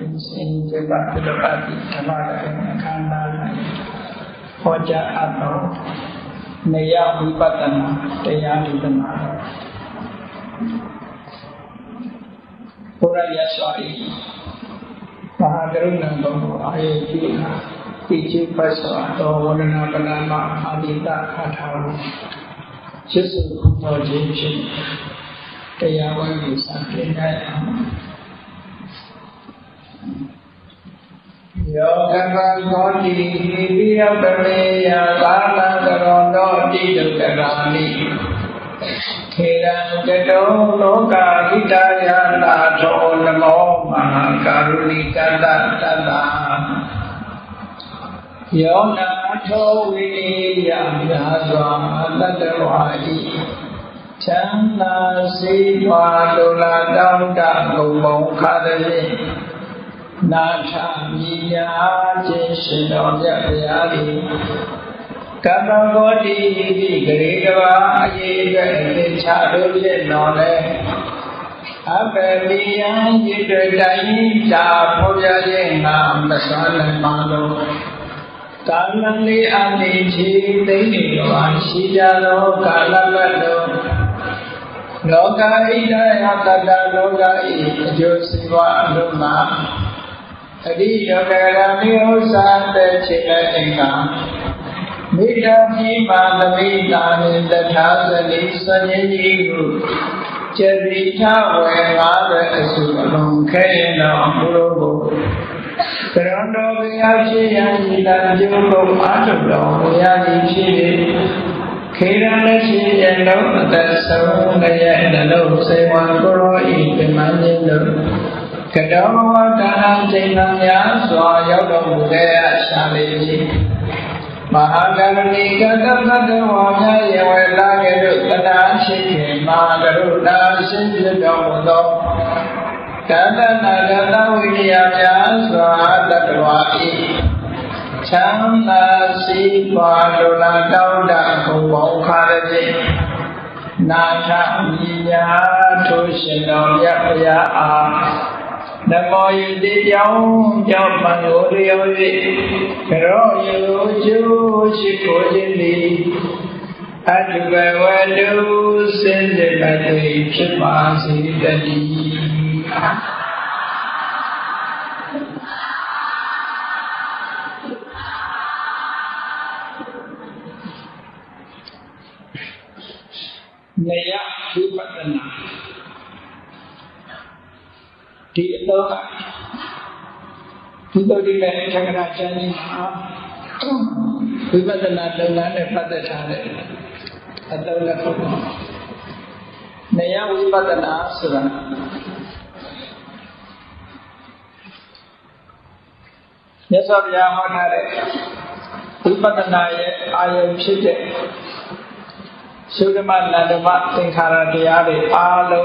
in Java Pilapati Tamaka Kanda Hoja Ato Naya Vipatana Tayaditana Puraya Swari Mahagaruna Babu Ayati Piji Pasa Tawana Panama Adita Kataru Jesu Kumoji Tayawan Sakina Yoga Godi Viyapaya Bala Garondo Didukarani Kiran Gado Loka Vitaya Nato Namo Mahakarulika Tata Yona To Viniya Yaswa Tatawadi Chanda Siva Dola Dauda Gumong Kadali Nata Miya Jeshino Yapayadi Kamagodi Grigava Ayega Charuja Nole Abeliya Yidai Da Poyayenga Masana Malo Kalali Anichi Dini Vanshijalo Kalabado Loka Ida Yakada Loka I Josiva Luma Adi Yoga Miosa China Inga Mida Hima Lamina Tatazali Sanyigu Cherita Wengada Asulum Kayana Murubu Karondo Viyachi Yanjila Jugo Atudo Yadi Kiranashi Yellow Tasso Nayano Sewan Guru Ipimanino Kadama Dana Jainanya Swayodo Mudaya Shaliji Mahagarani Kadamadawana Yawela Gedukana Shiki Mahagaruna Shinjidomudo Kadana Gada Vidya Swadadwai Chanda Siva Dola Dauda Kumokaraji Nata Miya Tushino Yapaya Namo Yudi Yong Japan Uriyoji Karo Yuju Shikojili Aduga Wadu Sindhimati Chimasi Dadi Naya Vipatana Di Itoka Itu di Chakracani Vipatana Dulane Patatane Atau Lakukan Naya Vipatana Asura Yasabya Honare Vipatana Ayam Shite Sudama Nadama Tinkara Diyari Alo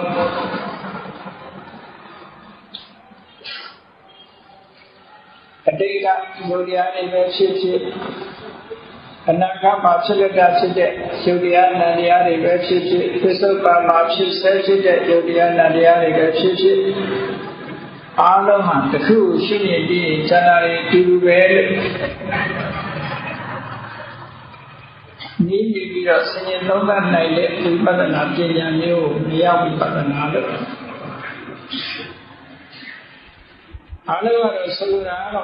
Adega Yodiyani Veshiti Anakama Chilada Chide Yodiyana Diyari Veshiti Pisopa Mapshi Sechide Yodiyana Diyari Veshiti Aloha the Ku Shini Di Janari Duvel Nini Vira Singing Loga Naile Vipadana Jaya New Nia Vipadana Aloha Solano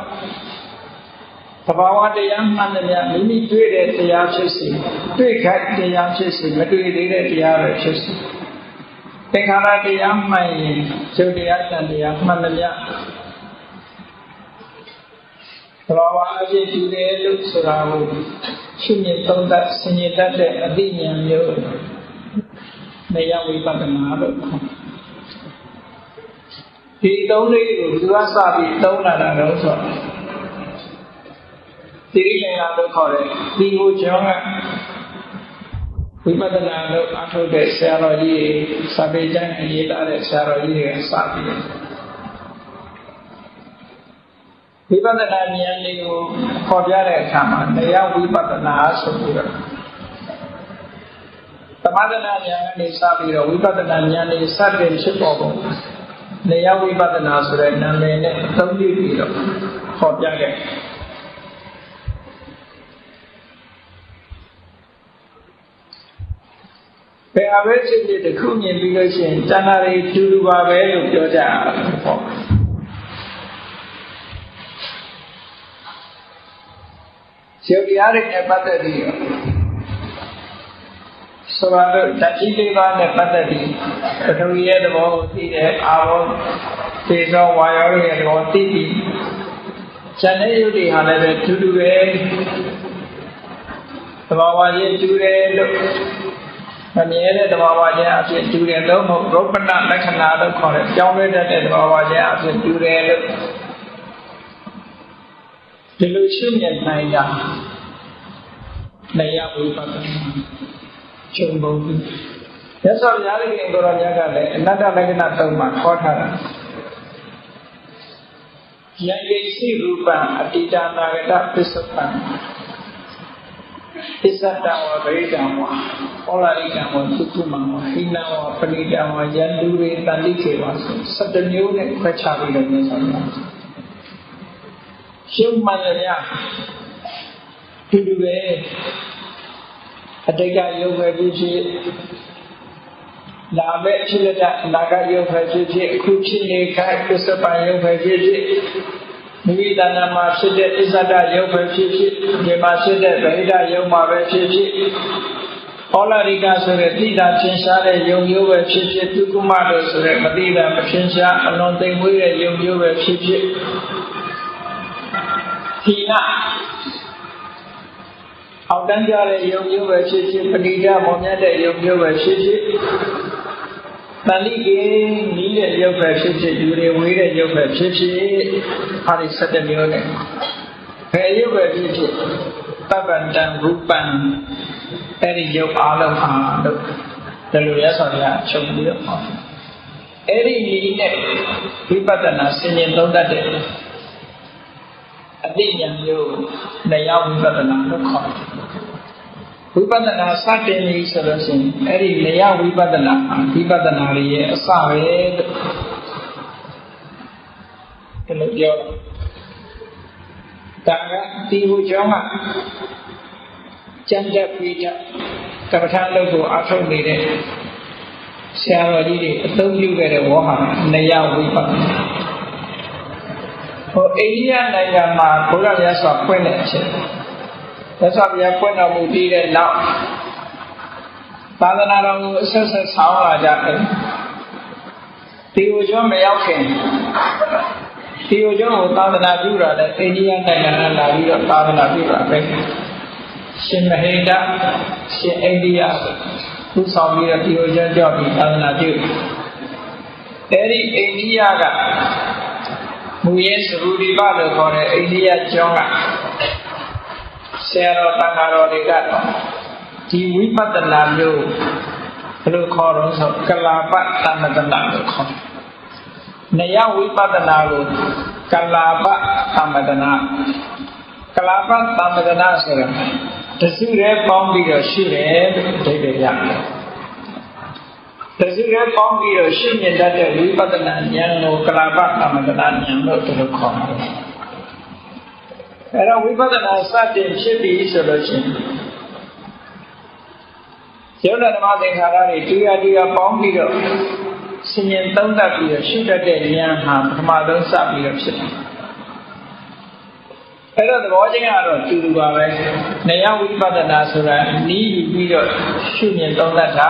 Tabawa de Yamania Mini Tweed the Yachisi, Tweak the Yachisi, Madrid the Yarachisi. Tekara the Yamai, Jodiat and the Yamania Tabawa to the Luxuravu, Shuni Tonda, Sinita de Adinian Yo, Nayawi Patanado. He only Wasabi Dona also. Tirina do Kore, Digo Jonga Vipadana do Ato de Saroi, Sabejan and Yeda de Saroi and Sabi. Vipadana Nianigo Kobyare Kama, Naya Vipadana Asura. Tamadana Yan is Sabi, Vipadana Yan is Sabi Shipogo. နေယဝိပဿနာဆိုတဲ့နာမည်နဲ့အသုံးပြုပြီးတော့ဟောပြခဲ့ဘယ်အဘဲဖြစ်ဖြစ်တစ်ခုမြင်ပြီးလို့ရှိရင်တဏှာတွေတူတူပါပဲလို့ပြောကြတာပေါ့ရုပ်တရားတွေနဲ့ပတ်သက်ပြီးဆိုတော့ဓာတ်ကြီးလေးပါးနဲ့ပတ်သက်ပြီးပထဝီရဲ့သဘောကိုသိတဲ့အာဘောသေသောဝါယောရဲ့သဘောသိပြီးဉာဏ်နဲ့ယုတ်တွေဟာလည်းပဲတူတူပဲသဘာဝချင်းတူတယ်လို့မမြဲတဲ့သဘာဝချင်းအဖြစ်တူတယ်လို့မဟုတ်ရုပ်ပဏလက္ခဏာလို့ခေါ်တယ်ကြောင်းလဲတဲ့သဘာဝချင်းအဖြစ်တူတယ်လို့ဒီလိုရှင်းမြင်နိုင်တာနေယဝိပဿနာကျုံပုံပြီးရသော်ရားလေးကိုရောမြတ်ကလည်းအနတ္တလက္ခဏာ၃ပါးခေါ်ထားတာယံကိစီရူပံအတိတနာဂတပစ္စုပန်ပစ္စတံဝဗိဒံဝဩလာရိကံဝသုကုမံဝဟိနံဝပဏိတံဝယန္တုရေတန္တိခေဝဆို17မျိုးနဲ့ခွဲခြားပြီးတော့မြင်ဆောင်တာရှုမှန်ရရတူတူပဲအတိတ်ကရုပ်ပဲဖြစ်ဖြစ်လာမဲ့ဖြစ်တဲ့အနာဂတ်ရုပ်ပဲဖြစ်ဖြစ်အခုဖြစ်နေခိုက်ပစ္စပန်ရုပ်ပဲဖြစ်ဖြစ်မိမိတဏ္ဍာမှာဖြစ်တဲ့ဣဇဒရုပ်ပဲဖြစ်ဖြစ်ဒီမှာဖြစ်တဲ့ဗိဒရုပ်မှာပဲဖြစ်ဖြစ်ဩလာရိကဆိုတဲ့တိတာသင်္ရှားတဲ့ယုံမျိုးပဲဖြစ်ဖြစ်ဒုက္ခမလို့ဆိုတဲ့မတိတာမသင်္ရှားအလွန်သိမ်မွေးတဲ့ယုံမျိုးပဲဖြစ်ဖြစ်ဟိနအောက်တန်းကြတဲ့ယုံမျိုးပဲဖြစ်ဖြစ်ပဏိတမောမြတ်တဲ့ယုံမျိုးပဲဖြစ်ဖြစ်တဏှိကေနီးတဲ့ယုတ်ပဲဖြစ်ဖြစ်ယူတွေဝေးတဲ့ယုတ်ပဲဖြစ်ဖြစ်ဟာဒီ17မျိုးနဲ့ဘယ်ယုတ်ပဲဖြစ်ဖြစ်တပ္ပန္တံရူပံအဲ့ဒီယုတ်အားလုံးဟာလို့ဒီလိုရသော်ရချုပ်ပြီးတော့အဲ့ဒီနီးနဲ့ဝိပဿနာဆင်ញင်သုံးတတ်တဲ့အသိဉာဏ်မျိုးနေယဝိပဿနာလို့ခေါ်တယ်ဝိပဿနာစတင်ပြီဆိုလို့ရှိရင်အဲ့ဒီနေယဝိပဿနာဝိပဿနာရဲ့အစပဲလို့ဒီလိုပြောတာကဒီဟူကြောင်းကကျမ်းတက်ပြီးတော့ကမ္ဘာလုံးကိုအထုတ်နေတဲ့ဆရာတော်ကြီးတွေအသုံးပြုခဲ့တဲ့ဝေါဟာနေယဝိပဿနာဟိုအိန္ဒိယနိုင်ငံမှာဘုရားမြတ်စွာဘုရားဖွင့်တဲ့အချိန်မြတ်စွာဘုရားဖွင့်တော်မူပြီးတဲ့နောက်သာသနာတော်ကိုအဆက်ဆက်ဆောင်လာကြတယ်ဒီဟိုကျောင်းမရောက်ခင်ဒီဟိုကျောင်းကိုသာသနာပြုတာလည်းအိန္ဒိယနိုင်ငံကလာပြီးတော့သာသနာပြုတာပဲရှင်မဟိန္ဒရှင်အိန္ဒိယသူဆောင်ပြီးတော့ဒီဟိုကျောင်းကြောက်ပြီးသာသနာပြုအဲဒီအိန္ဒိယကမူရဲ့သရူဒီပလို့ခေါ်တဲ့အိန္ဒိယကျောင်းကဆရာတော်တန်ခါတော်တွေကတော့ဒီဝိပဿနာမျိုးဘယ်လိုခေါ်တော့ဆိုကလာပသမတနာလို့ခေါ်တယ်။နေယဝိပဿနာကိုကလာပသမတနာကလာပသမတနာဆိုတာတစုရဲပေါင်းပြီးတော့ရှုတယ်လို့အဓိပ္ပာယ်ရတယ်။တစုရဲပေါင်းပြီးတော့ရှုမြင်တတ်တဲ့ဝိပဿနာဉာဏ်ကိုကလာပသမတနာဉာဏ်လို့ဒီလိုခေါ်တယ်။အဲ့တော့ဝိပဿနာစတင်ဖြစ်ပြီဆိုလို့ရှိရင်ယုံနာဓမ္မသင်္ခါရတွေတရားပေါင်းပြီးတော့ဆင်ញင်သုံးသပ်ပြီးတော့ရှုတတ်တဲ့ဉာဏ်ဟာပထမဆုံးစပြီးတော့ဖြစ်တယ်။အဲ့တော့သဘောချင်းကတော့တူတူပါပဲ။နေယဝိပဿနာဆိုတာနီးယူပြီးတော့ရှုမြင်သုံးသပ်တာ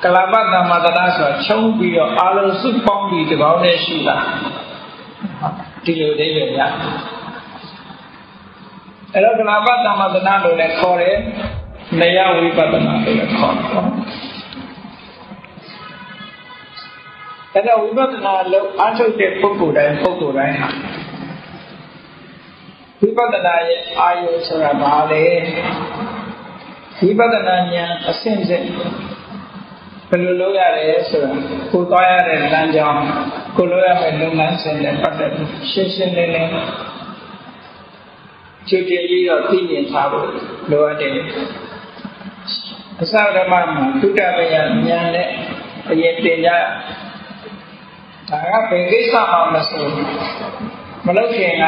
ကလပသမ္မာတနာဆိုတာချုံပြီးတော့အာလုံးစုပေါင်းပြီးဒီကောင်းနဲ့ရှုတာဒီလိုအိဗယ်ရအဲ့တော့ကလပသမ္မာတနာလို့လည်းခေါ်တယ်နေယဝိပဿနာလို့လည်းခေါ်တယ်အဲ့တော့ဝိပဿနာလို့အားထုတ်တဲ့ပုဂ္ဂိုလ်တိုင်းဟာဝိပဿနာရဲ့အာယုဆိုတာဘာလဲဝိပဿနာဉာဏ်အစဉ်စဉ်ဘယ်လိုလုပ်ရလဲဆိုတာကိုသွားရတဲ့လမ်းကြောင်းကိုလုပ်ရမယ့်လုပ်ငန်းစဉ်နဲ့ပတ်သက်ပြီးရှင်းရှင်းလင်းလင်းကြိုတင်ပြီးတော့သိမြင်ထားဖို့လိုအပ်တယ်အစဓမ္မမှာသုတ္တမယဉာဏ်နဲ့အရင်တင်ကြ ဒါကဘယ်ကိစ္စမှမဆိုမလုပ်ခင်က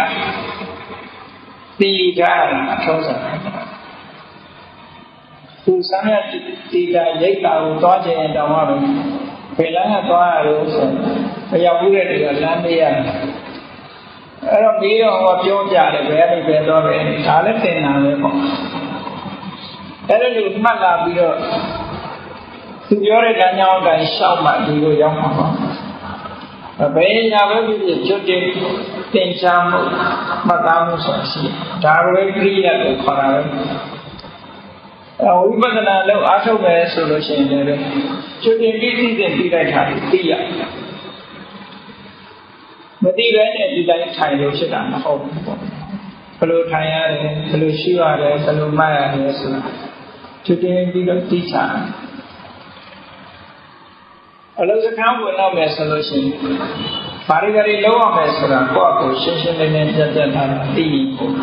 တည်ယူကြရတာအထုံးဆုံးသူစမ်းရတီတာရိတ်တာကိုသွားခြင်းတောင်မှပဲဘယ်လမ်းကသွားရလို့ဆိုဘယ်ရောက်ဘူးတဲ့တွေကလမ်းမေးရတယ်အဲ့တော့မေးတော့ဟောပြောကြတယ်ဘယ်ကနေပဲသွားပဲဒါလည်းသင်တာပဲပေါ့အဲ့ဒါလိုမှတ်လာပြီးတော့သူပြောတဲ့လမ်းကြောင်းအတိုင်းရှောက်မှဒီလိုရောက်မှာပေါ့ဘယ်ညာပဲဖြစ်ဖြစ်ကျွတ်တင်သင်ချမှုမှတ်သားမှုဆိုတာရှိဒါကိုပဲပြည့်ရတယ်ခေါ်တာပဲဝိပဿနာလို့အားထုတ်မယ်ဆိုလို့ရှိရင်လည်းကျွတ်တင်ပြီးသိတဲ့ပြီးလိုက်တာသိရမသိပဲနဲ့ဒီတိုင်းထိုင်လို့ဖြစ်တာမဟုတ်ဘူးပေါ့ဘယ်လိုထိုင်ရတယ်ဘယ်လိုရှိရတယ်ဘယ်လိုမှတ်ရတယ်ဆိုတာကျွတ်တင်ပြီးတော့သိချတယ်အလုံးစကားဝင်တော့မယ်ဆိုလို့ရှိရင်ဘာတွေလုံးအောင်မယ်ဆိုတာကိုယ့်အကိုရှင်းရှင်းလင်းလင်းပြတ်ပြတ်ထားတာသိဖို့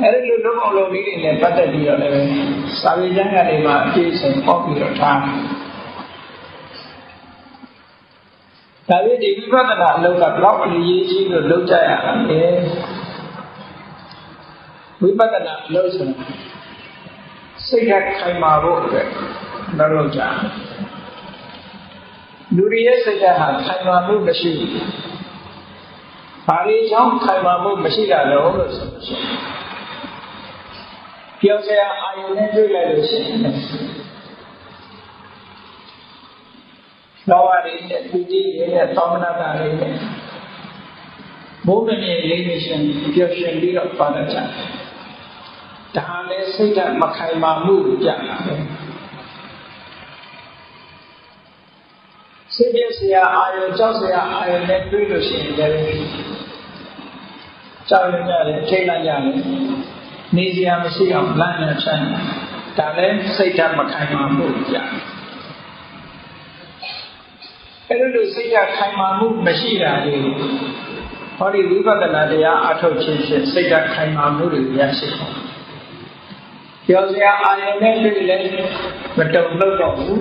အဲဒီလိုလုံးအောင်လုပ်ပြီးနေပတ်သက်ပြီးတော့လည်းစာပေကျမ်းကနေမှအပြည့်စုံပေါက်ပြီးတော့ထားဒါပေမဲ့ဒီဝိပဿနာအလုပ်ကဘလောက်အရေးကြီးလို့လုပ်ကြရတာလဲဝိပဿနာအလုပ်ဆိုတာစိတ်ဓာတ်ခိုင်မာဖို့အတွက်လုပ်ကြလူတွေရဲ့စိတ်ဓာတ်ဟာခိုင်မာမှုမရှိဘူး။ဘာတွေကြောင့်ခိုင်မာမှုမရှိတာလဲလို့ဆိုရှင်။ပြောစရာအာယုန်နဲ့တွေ့လိုက်လို့ရှိရင်လောဘတွေနဲ့ပူကြည်တွေနဲ့သောမနတာတွေနဲ့ဘုံနဲ့လေးနေရှင်ပြောရှင်ပြီးတော့ပါတတ်ကြတယ်။ဒါလည်းစိတ်ဓာတ်မခိုင်မာမှုကိုပြတာပဲ။စိတ်ပြည့်စရာအာယုကြောက်စရာအာယုနဲ့တွေ့လို့ရှိရင်လည်းကြောက်ရကြတယ်ထိတ်လိုက်ရတယ်နေစရာမရှိအောင်လမ်းနဲ့ဖြန့်ဒါလည်းစိတ်ဓာတ်မခိုင်မာမှုကြအဲ့လိုစိတ်ဓာတ်ခိုင်မာမှုမရှိတာလေဟောဒီဝိပဿနာတရားအထုတ်ခြင်းဖြင့်စိတ်ဓာတ်ခိုင်မာမှုတွေရရှိတယ်ပြောစရာအာယုနဲ့တွေ့လည်းမတုံ့လို့တော့ဘူး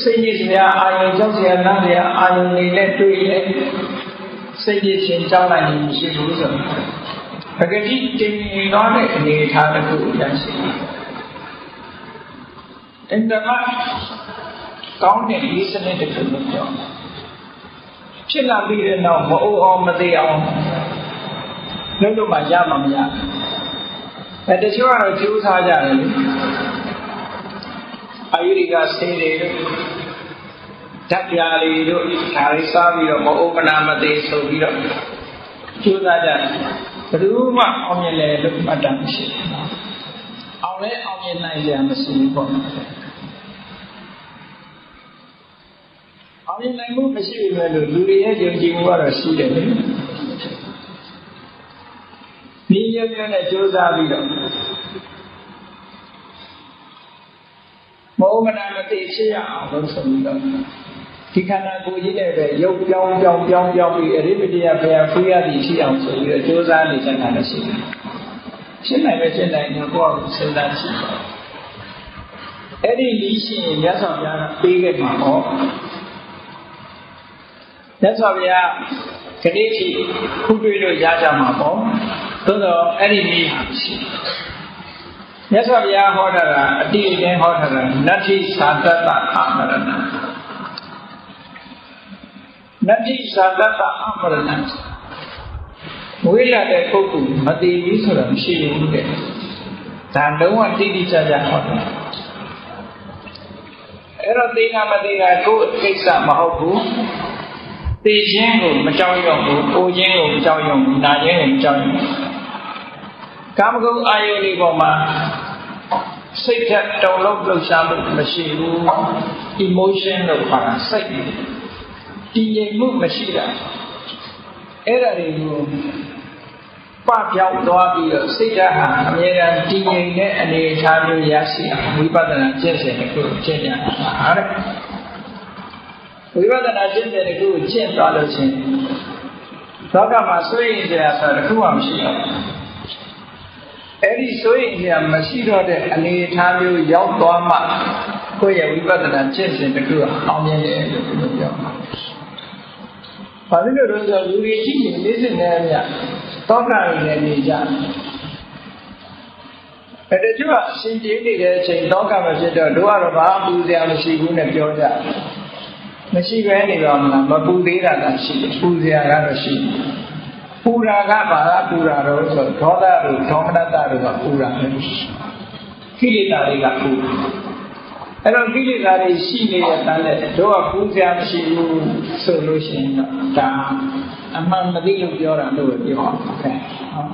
စိတ်ကြီးစရာအာယုကြောက်စရာနားစရာအာယုတွေနဲ့တွေ့ရင်စိတ်ကြီးရှင်ကြောက်လိုက်ရင်မရှိဘူးဆိုတော့ပဂတိတင်နေတော့တဲ့အနေအထားတစ်ခုရရှိတယ်။အင်တမကောင်းတဲ့ဒီစနစ်တစ်ခုလို့ပြောဖြစ်လာပြီးတဲ့နောက်မအိုအောင်မသေးအောင်လုပ်လို့မှရမှာမရဘူး။တချို့ကတော့ကြိုးစားကြတယ်လေအာယုရိကဆေးတွေတို့ဓာတ်ပြားတွေတို့ဒါတွေစားပြီးတော့မအိုမနာမသေးဆိုပြီးတော့ကြိုးစားကြတယ်ဘယ်သူမှအောင်မြင်လေလို့မှတ်တာမရှိဘူးအောင်လဲအောင်မြင်နိုင်ကြမရှိဘူးပေါ့အောင်မြင်နိုင်မှုမရှိဘူးလေလို့လူတွေရဲ့ယုံကြည်မှုကတော့ရှိတယ်လေဒီရပြနဲ့ကြိုးစားပြီးတော့မောမနာမသိဖြစ်ရအောင်လို့ဆိုပြီးတော့ဒီခန္ဓာကိုယ်ကြီးနဲ့ပဲရုပ်ပြောင်းပြီးအရိပတိယဘုရားဖူးရသည်ဖြစ်အောင်ဆိုပြီးတော့ကြိုးစားနေကြတာလည်းရှိတယ်။ဖြစ်နိုင်ပဲဖြစ်နိုင်တယ်ကိုယ့်အကိုစဉ်းစားကြည့်။အဲ့ဒီlýရှိရင်မြတ်စွာဘုရားကပေးခဲ့မှာပေါ့။မြတ်စွာဘုရားခဏိတိခုတွေ့လို့ရကြမှာပေါ့။သို့တော့အဲ့ဒီlýဟာရှိတယ်။မြတ်စွာဘုရားဟောတာကအတိအကျဟောတာကနတ္ထိသာတ္တအမရဏနတ္ထိသာတ္တအမရဏဝိလာတဲ့ပုဂ္ဂိုလ်မတည်ဘူးဆိုတာမရှိဘူးတဲ့ဒါလုံးဝတိတိကျကျဟောတယ်အဲ့တော့သိတာမသိတာကိုယ်ကိစ္စမဟုတ်ဘူးသိခြင်းကိုမကြောက်ရွံ့ဘူးကိုခြင်းကိုမကြောက်ရွံ့ဘူးနာခြင်းကိုမကြောက်ရွံ့ဘူးကာမဂုဏ်အာယုန်ဒီပေါ်မှာစိတ်ဓာတ်တုံ့လောက်လှုပ်ရှားမှုမရှိဘူး emotion လို့ခေါ်တာစိတ်တည်ငြိမ်မှုမရှိတာအဲ့ဒါတွေကိုပပြောင်းသွားပြီးတော့စိတ်ဓာတ်ဟာအမြဲတမ်းတည်ငြိမ်တဲ့အနေအထားမျိုးရရှိအောင်ဝိပဿနာကျင့်စဉ်တစ်ခုကျင့်ကြတာဟာတဲ့ဝိပဿနာကျင့်စဉ်တစ်ခုကျင့်သွားလို့ချင်းသောကမှာစွန့်ရင်စရာဆိုတာတစ်ခုမှမရှိတော့အဲ့ဒီဆိုရင်မရှိတော့တဲ့အနေအထားမျိုးရောက်သွားမှ ကိုယ့်ရဲ့ဝိပဿနာကျင့်စဉ်တစ်ခုအောင်မြင်တယ်လို့ပြောမှာဘာလို့လဲဆိုတော့လူတွေကြည့်ရင်လေးစစ်နေမြတောကရနေနေကြအဲ့ဒါကြောင့်အရှင်ကြီးနေတဲ့အချိန်တောကမဖြစ်တော့တို့ကတော့ဘာပူစရာမရှိဘူးနဲ့ပြောကြမရှိပဲနေတော့မလားမပူသေးတာကရှိတယ်ပူစရာကတော့ရှိတယ်ပူတာကဘာပူတာတော့ဆိုဒေါသတို့ဒေါမနတတို့ကပူတာပဲကိလေသာတွေကပူအဲ့တော့ကိလေသာတွေရှိနေတဲ့တန်းနဲ့တို့ကပူစရာမရှိဘူးဆိုလို့ရှိရင်တော့ဒါအမှန်မသိလို့ပြောတာလို့ပြောအောင်ခဲ့ဟုတ်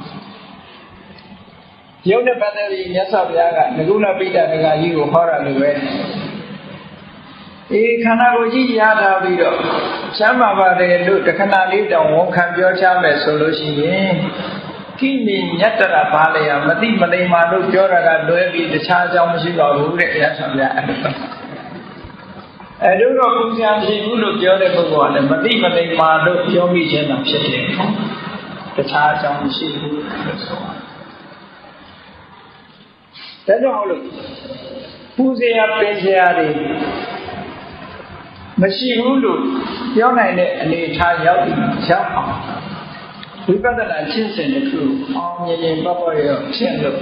ယုံတဲ့ပတ်သက်ပြီးမြတ်စွာဘုရားကငကုလပိဋကဒကာကြီးကိုဟောတာလို့ပဲခန္ဓာကိုယ်ကြီးရထားပြီးတော့ချမ်းသာပါတယ်လို့တခဏလေးတောင်ဝန်ခံပြောချမယ်ဆိုလို့ရှိရင်ကိမိညတ္တရဘာလျာမတိမလိမ္မာလို့ပြောတာကလွဲပြီးတခြားအကြောင်းမရှိပါဘူးတဲ့ရသော်ဗျာအဲ့တို့တော့ပူဇော်မရှိဘူးလို့ပြောတဲ့ပုဂ္ဂိုလ်ကလည်းမတိမလိမ္မာလို့ပြောမိခြင်းသာဖြစ်တယ်တခြားအကြောင်းမရှိဘူးလို့ဆိုတာဒါကြောင့်လို့ပူဇော်ပင်ဇော်တွေမရှိဘူးလို့ပြောနိုင်တဲ့အနေအထားရောက်ပြီးရောက်အောင်ဝိပဿနာရှင်းစင်တဲ့ခုအောင်မြင်ရင်ပေါ့ပေါ့ရောဖြစ်လို့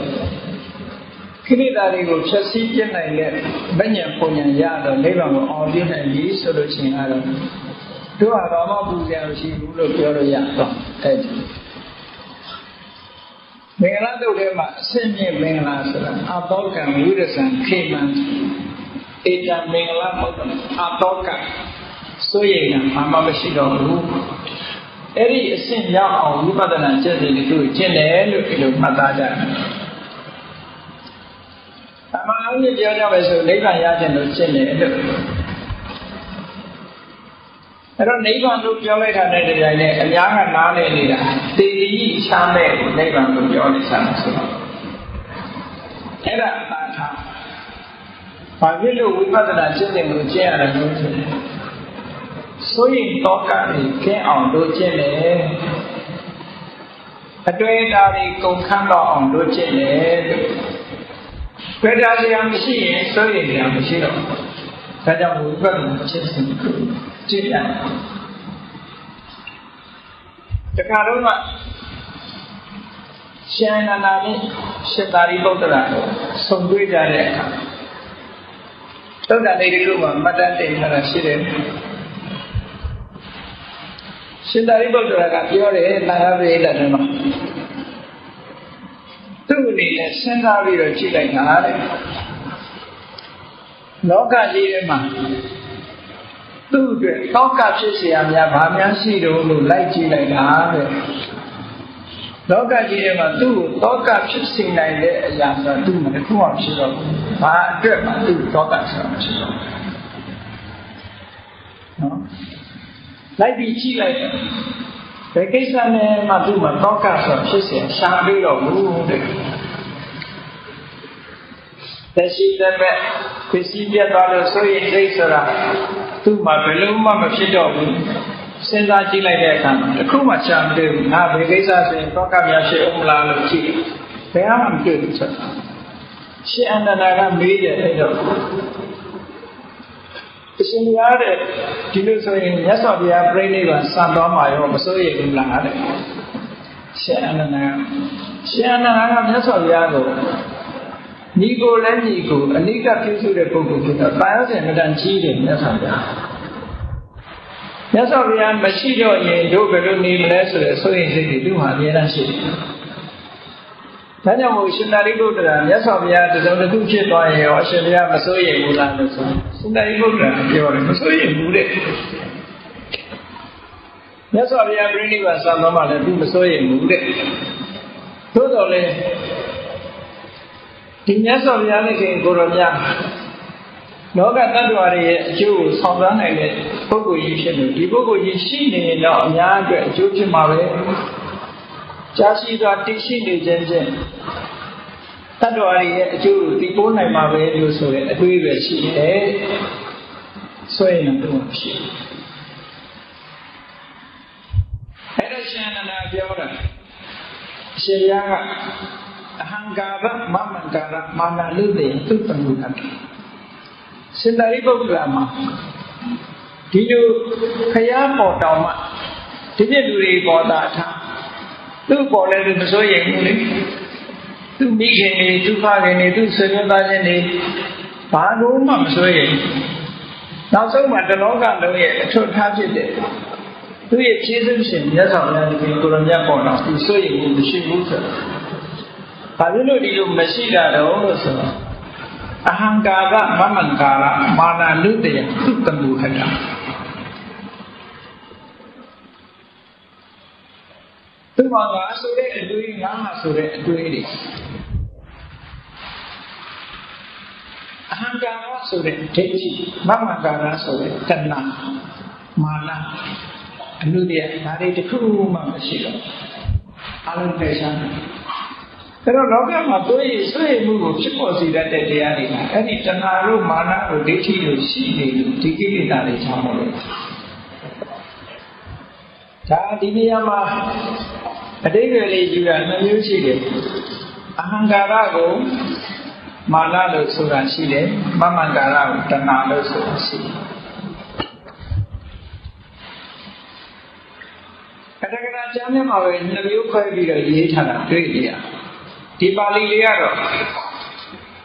ခိရိတာတွေကိုဖြည့်ဆည်းပြနိုင်တဲ့မဉ္ဇဉ်ပုံဉ္ဇဉ်ရတော့နိဗ္ဗာန်ကိုအောင်ပြနိုင်ပြီဆိုလို့ရှိရင်အဲ့တော့တို့ဟာဘာမှပူဇော်မရှိဘူးလို့ပြောလို့ရတော့အဲ့ဒီမင်္ဂလာတုတ်ထဲမှာအစင်းမြင့်မင်္ဂလာဆိုတာအတောကံဝိရဇံခေမံဧတံမင်္ဂလာမဟုတ်ဘူးအတောကဆိုရင်ဘာမှမရှိတော့ဘူးအဲ့ဒီအဆင့်ရောက်အောင်ဝိပဿနာကျင့်စဉ်တွေကိုကျင့်တယ်လို့ဒီလိုမှတ်သားကြတယ်အမှန်အတိုင်းပြောကြမယ်ဆိုနိဗ္ဗာန်ရခြင်းလို့ကျင့်တယ်လို့အဲ့တော့နိဗ္ဗာန်လို့ပြောလိုက်တာနဲ့တပြိုင်နက်အများကနားလည်နေတာတေတိချမ်းမဲ့နိဗ္ဗာန်လို့ပြောနေကြတာဆိုတော့အဲ့ဒါအသာထားဘာဖြစ်လို့ဝိပဿနာကျင့်စဉ်ကိုကျင့်ရတယ်လို့ဆိုရင်ဆိုရင်တော့ကလည်းကျင့်အောင်လုပ်ကျင့်တယ်အတွေ့အတာတွေကုန်ခန်းတော့အောင်လုပ်ကျင့်တယ်လို့တွေ့တာစရာမရှိရင်ဆိုရင်စရာမရှိတော့ဒါကြောင့်ဝိပဿနာကျင့်စဉ်ကိုကျင့်ရတယ်တခါတော့မှရှင်နန္ဒာနဲ့ရှင်သာရိပုတ္တရာတို့ဆုံတွေ့ကြတဲ့အခါသုဒ္ဓနေတခုမှာမတ္တတင်ထားတာရှိတယ်ရှင်သာရိပုတ္တရာကပြောတယ်နာဂဗေဒထဲမှာသူ့အနေနဲ့စဉ်းစားပြီးတော့ကြည့်လိုက်တာတဲ့လောကကြီးထဲမှာသူ့အတွက်တောကဖြစ်เสียများဘာများရှိတော့လို့လိုက်ကြည့်လိုက်တာတဲ့လောကကြီးထဲမှာသူ့ကိုတောကဖြစ်စေနိုင်တဲ့အရာဆိုသူ့မှာတစ်ခုမှဖြစ်တော့ဘာအတွက်မှသူ့တောကဆိုတာမရှိတော့နော်လိုက်ပြီးကြည့်လိုက်တယ်ဘယ်ကိစ္စနဲ့မှသူ့မှာတောကဆိုတာဖြစ်เสียရှားပြီးတော့ဘူးတဲ့တရှိတဲ့ဘက်ပစ္စည်းပြတ်သွားလို့ဆိုရင်စိတ်ဆိုတာသူ့မှာဘယ်လိုမှမဖြစ်တော့ဘူးစဉ်းစားကြည့်လိုက်တဲ့အခါတစ်ခုမှရှားမတွေ့ဘူးငါဘယ်ကိစ္စဆိုရင်တောကများဖြစ်အောင်မလားလို့ကြည့်ဘယ်မှမတွေ့ဘူးဆိုတာရှင်အနန္ဒာကမေးတယ်အဲ့တော့အရှင်ဘုရားတဲ့ဒီလိုဆိုရင်မြတ်စွာဘုရားပြိဋိဘံစံတော်မှာရောမစိုးရိမ်ဘူးလားတဲ့ရှင်အနန္ဒာကမြတ်စွာဘုရားကိုညီကိုလည်းညီကိုအနိကပြုစုတဲ့ပုဂ္ဂိုလ်ဖြစ်တော့တာယာစဉ်မတန်ကြီးတယ်မြတ်စွာဘုရားမရှိတော့ရင်တို့ဘယ်လိုနေမလဲဆိုတဲ့ဆိုရင်စိတ်တွေသူ့မှာအများကြီးရှိတယ်ဒါကြောင့်မို့ရှင်သာရိပုတ္တရာမြတ်စွာဘုရားတစုံတစ်ခုဖြစ်သွားရင်ရောအရှင်ဘုရားမစိုးရိမ်ဘူးလားလို့ဆိုရှင်သာရိပုတ္တရာပြောတယ်မစိုးရိမ်ဘူးတဲ့မြတ်စွာဘုရားပြိဋိဘံစံတော်မှာလည်းသူမစိုးရိမ်ဘူးတဲ့သို့တော်လည်းဒီမြတ်စွာဘုရားနဲ့ခင်ကိုရောမြတ်လောကတ attva တွေရဲ့အကျိုးကိုဆောင်ရွက်နိုင်တဲ့ပုဂ္ဂိုလ်ကြီးဖြစ်လို့ဒီပုဂ္ဂိုလ်ကြီးရှိနေရင်တော့အများအတွက်အကျိုးဖြစ်မှာပဲကြာရှိစွာတည်ရှိနေခြင်းဖြင့်တ attva တွေရဲ့အကျိုးကိုတည်ပိုးနိုင်မှာပဲလို့ဆိုရင်အတွေးပဲရှိတယ်ဆိုရင်တော့မရှိဘူးအဲ့ဒါရှင်အနန္ဒာပြောတာရှင်ရကအဟံကာရမမံကာရမာနလုတေသုတ္တမုတ္တစ ရှင်သာရိပုတ္တရာမှာဒီလိုခရပေါ်တောင်မှဒီပြည့်လူတွေပေါ်တာထားသူ့ပေါ်လည်းသူမစိုးရိမ်ဘူးလေသူမိခင်တွေသူဖခင်တွေသူဆွေမျိုးသားချင်းတွေဘာလို့မှမစိုးရိမ်နောက်ဆုံးမှာတလောကလုံးရဲ့အထွတ်ထားဖြစ်တဲ့သူရဲ့ခြေစွမ်းရှင်မြတ်စွာဘုရားရှင်ကိုရောမြတ်ပေါ်တော့သူစိုးရိမ်မှုမရှိဘူးဆိုတော့ဘာလို့ဒီလိုမရှိတာတော့လို့ဆိုတော့အဟံကာရမမံကာရမာနနုတယသုတမုခတာသူကငါဆိုတဲ့အတွေ့ငါဆိုတဲ့အတွေ့တွေအဟံကာရဆိုတဲ့ဒိဋ္ဌိမမံကာရဆိုတဲ့တဏှာမာနအနုတယဒါတွေတစ်ခုမှမရှိတော့အလုံးပဲရှာတယ်အဲ့တော့လောကမှာတွေးဆွေးမှုကိုဖြစ်ပေါ်စေတတ်တဲ့တရားတွေကအဲ့ဒီတဏှာတို့မာနတို့ဒိဋ္ဌိတို့ရှိနေလို့ဒီကိလေသာတွေချောင်းလို့ဒါဒီနေရာမှာအတိတ်ကလေးယူတာနှမျိုးရှိတယ်အဟံကာရကိုမာနလို့ဆိုတာရှိတယ်မမံကာရကိုတဏှာလို့ဆိုတာရှိတယ်အတ္တကရာကျမ်းထဲမှာပဲနှမျိုးခွဲပြီးတော့ရေးထားတာတွေ့ကြရဒီပါဠိလေးကတော့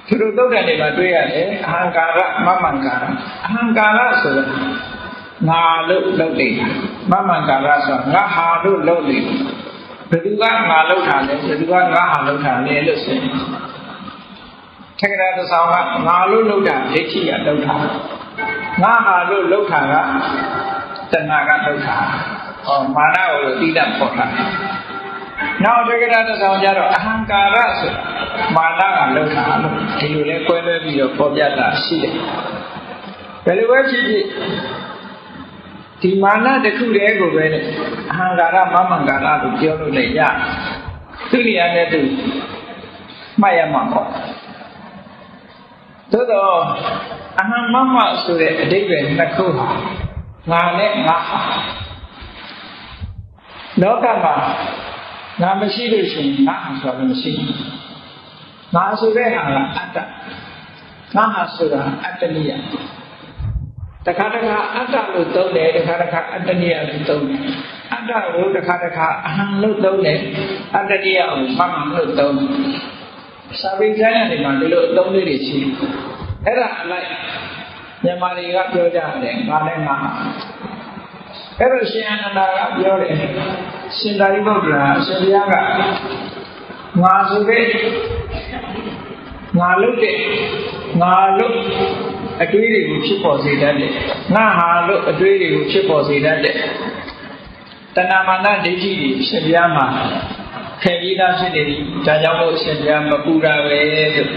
သူတို့သုတ်တန်တွေမှာတွေ့ရတယ်အဟံကာရမမံကာရအဟံကာရဆိုတာငါလို့လုပ်နေတာမမံကာရဆိုတာငါဟာလို့လုပ်နေဘယ်သူကငါလုပ်တာလဲဘယ်သူကငါဟာလုပ်တာလဲလို့ဆိုရင်ထက္ကရာသဆောင်ကငါလို့လုပ်တာဒိဋ္ဌိကလုပ်တာငါဟာလို့လုပ်တာကတဏှာကလုပ်တာမာနကိုတိတတ်ပေါ်တာနောက်ထက္ကရာသဆောင်ကြတော့အဟံကာရဆိုတာမာနကလုပ်တာလို့ဒီလိုလဲကွဲလွဲပြီးတော့ပေါ်ပြတာရှိတယ်ဘယ်လိုပဲဖြစ်ဖြစ်ဒီမာနတစ်ခုတည်းကိုပဲအဟံကာရမမံကာရလို့ပြောလို့လည်းရသူနေရာနဲ့သူမှတ်ရမှာပေါ့သို့တော့အဟံမမဆိုတဲ့အဓိပ္ပာယ်နှစ်ခုဟာငါနဲ့ငါဟာလောကမှာငါမရှိလို့ရှိရင်ငါဟာဆိုတာမရှိဘူးငါဆိုတဲ့ဟာကအတ္တငါဟာဆိုတာအတ္တနိယတခါတခါအတ္တလို့သုံးတယ်တခါတခါအတ္တနိယလို့သုံးတယ်အတ္တကိုတခါတခါအဟံလို့သုံးတယ်အတ္တနိယကိုမမလို့သုံးတယ်စာပေကျမ်းတွေမှာဒီလိုအသုံးလေးတွေရှိတယ်အဲ့ဒါအလိုက်မြန်မာတွေကပြောကြတယ်ငါနဲ့ငါအဲ့တော့ရှင်အနန္ဒာကပြောတယ်ရှင်သာရိပုတ္တရာအရှင်ဘုရားကငါဆိုတဲ့ငါလို့တဲ့ငါလို့အတွေးတွေကိုဖြစ်ပေါ်စေတတ်တယ်ငါဟာလို့အတွေးတွေကိုဖြစ်ပေါ်စေတတ်တယ်တဏှာမာနဒိဋ္ဌိတွေရှင်ဘုရားမှာခေပြီးသားဖြစ်နေပြီဒါကြောင့်မို့ရှင်ဘုရားမပူတာပဲလို့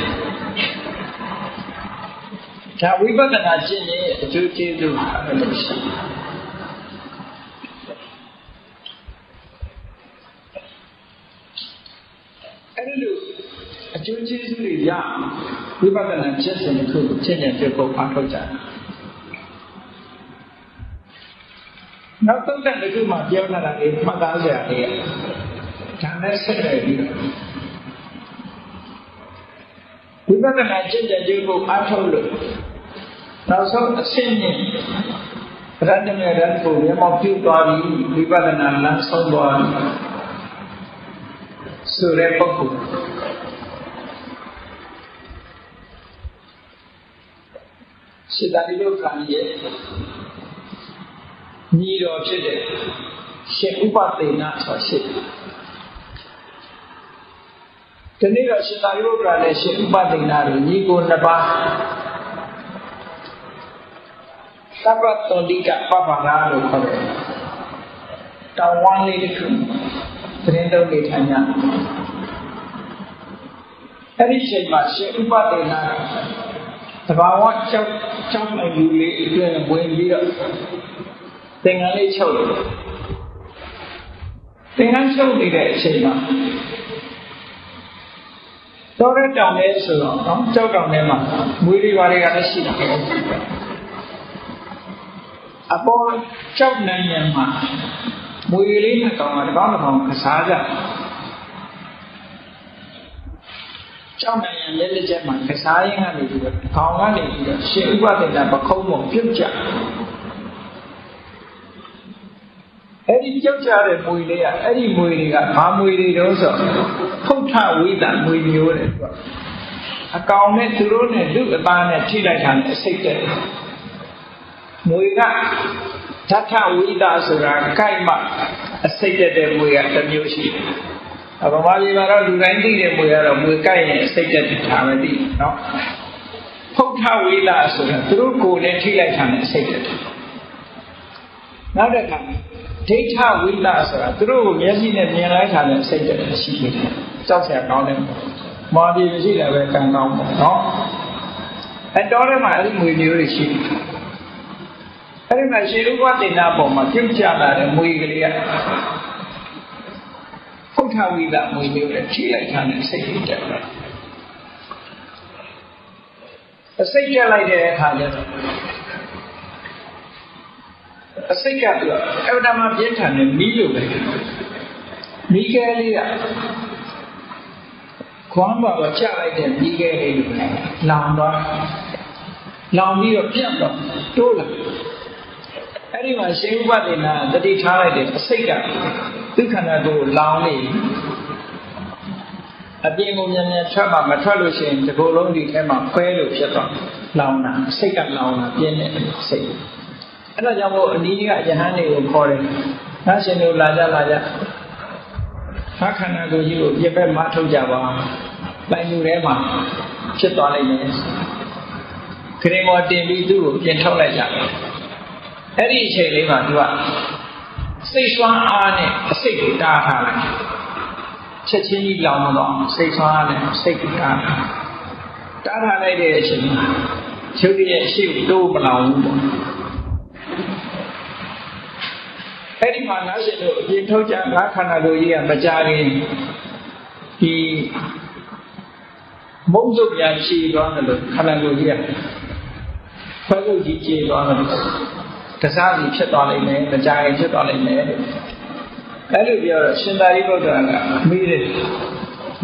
ဒါဝိပဿနာကျင့်ရင်အကျိုးကျေးဇူးအမှန်လို့ရှိအဲ့ဒီလိုအကျိုးကျေးဇူးတွေရဝိပဿနာကျင့်စဉ်တစ်ခုကိုကျင့်ကြံပြုဖို့အားထုတ်ကြတယ်နောက်သုံးတဲ့တစ်ခုမှပြောလာတာလေမှတ်သားစရာလေးဒါနဲ့ဆက်တယ်ပြီးတော့ဝိပဿနာကျင့်ကြံပြုဖို့အားထုတ်လို့နောက်ဆုံးအဆင့်နဲ့ရတ္တမေရတ်ကိုမျက်မှောက်ပြုသွားပြီးဝိပဿနာလမ်းဆုံးသွားဆိုတဲ့ပုဂ္ဂိုလ်စိတ္တရိယခံရဲ့ညီတော်ဖြစ်တဲ့ရှင်ဥပသေနဆိုရှိဒီနေ့တော့ရှင်သာရိပုတ္တရာနဲ့ရှင်ဥပသေနတို့ညီကိုနှစ်ပါးသဗ္ဗတောတိကပပနာလို့ခေါ်တယ်တောင်ဝမ်းလေးတစ်ခုသတင်းတော်နေထိုင်ကြအဲ့ဒီချိန်မှာရှင်ဥပသေနတဘာဝကြောက်နိုင်လူလေးအတွင်းဝင်ပြီးတော့သင်္ကန်းလေးချုပ်တယ်သင်္ကန်းချုပ်နေတဲ့အချိန်မှာတော်ရတောင်လေးဆိုတော့ကြောက်တောင်ထဲမှာမွေးလေးပါတွေကလည်းရှိတယ်အပေါ်ကြောက်နိုင်ရမှာမွေလေးနှစ်ကောင်ကတကောင်းတစ်ကောင်ကစားကြ ကြောက်နိုင်ရင်လက်လက်ချက်မှာကစားရင်းကနေပြီးတော့ခေါင်းကနေပြီးတော့ရှင်ဥပဒေတာပခုံးပုံပြုတ်ကြအဲ့ဒီပြုတ်ကြတဲ့မွေလေးကအဲ့ဒီမွေတွေကဘာမွေတွေတော့ဆိုဖုတ်ထဝိတမွေမျိုးတဲ့သူကအကောင်နဲ့သူတို့နဲ့လူအသားနဲ့ထိလိုက်တာနဲ့အစိတ်တဲ့မွေကဓာထဝိတဆိုတာကိုက်မှအစိတ်တဲ့မွေကတစ်မျိုးရှိတယ်ဗမာပြည်မှာတော့လူတိုင်းသိတဲ့မွေကတော့မွေကိုက်ရင်အစိတ်တဲ့ထားမသိနော်ဖုတ်ထဝိတဆိုတာသူတို့ကိုယ်နဲ့ထိလိုက်တာနဲ့အစိတ်တဲ့နောက်တစ်ခါဒိဋ္ဌဝိတဆိုတာသူတို့ကိုမျက်စိနဲ့မြင်လိုက်တာနဲ့စိတ်တက်ရှိတယ်ကြောက်စရာကောင်းတယ်မာပြည်မရှိတာပဲကံကောင်းပေါ့နော်အတော်ထဲမှာအဲ့ဒီမွေမျိုးတွေရှိတယ်အဲ့ဒီမှာရှင်ဥပဒေနာပေါ်မှာပြုတ်ကျလာတဲ့မွေကလေးကဖုတ်ထဝိတမွေမျိုးနဲ့ထိလိုက်တာနဲ့စိတ်တက်တယ်အစိတ်တက်လိုက်တဲ့အခါကျတော့အစိတ်ကပြအဗဒမပြင်းထန်တဲ့မီးလိုပဲမီးခဲလေးကခွမ်းပါတော့ချလိုက်တဲ့မီးခဲလေးလိုလောင်သွားလောင်ပြီးတော့ပြတ်တော့တိုးလာအဲ့ဒီမှာရှင်ဥပဒေနာတတိထားလိုက်တဲ့အစိတ်ကဒုက္ခနာကိုလောင်နေအပြင်ကိုမြန်မြန်ထွက်မှမထွက်လို့ရှိရင်ဒီကိုယ်လုံးဒီထဲမှာခွဲလို့ဖြစ်သွားလောင်တာအစိတ်ကလောင်တာပြင်းတဲ့အစိတ်အဲ့ဒါကြောင့်မို့အနီးကယဟန်တွေကိုခေါ်တယ်။ငါရှင်တို့လာကြ။ခါခန္ဓာကိုယ်ကြီးကိုပြက်ပဲမထုတ်ကြပါ။ပိုင်လူထဲမှာဖြစ်သွားလိမ့်မယ်။ခရင်မော်တင်ပြီးသူ့ကိုပြင်ထုတ်လိုက်ကြ။အဲ့ဒီအချိန်လေးမှာသူကစိတ်ဆွမ်းအားနဲ့အစိတ်ကိုတားထားလိုက်။ချက်ချင်းကြီးလောင်တော့စိတ်ဆွမ်းအားနဲ့စိတ်ကိုတားထားလိုက်တဲ့အချိန်မှာချုပ်ရဲ့အရှိကိုတိုးမလောင်ဘူးပေါ့။အဲ့ဒီမှာငါရှင်တို့အပြင်ထုတ်ကြငါခန္ဓာကိုယ်ကြီးကမကြခင်ဒီမုံစုပ်ပြန်ခြေသွားတယ်လို့ခန္ဓာကိုယ်ကြီးကခွဲစုပ်ကြီးခြေသွားတယ်တစားစီဖြစ်သွားလိမ့်မယ်မကြခင်ဖြစ်သွားလိမ့်မယ်အဲ့လိုပြောတော့ရှင်သာရိပုတ္တရာကမေးတယ်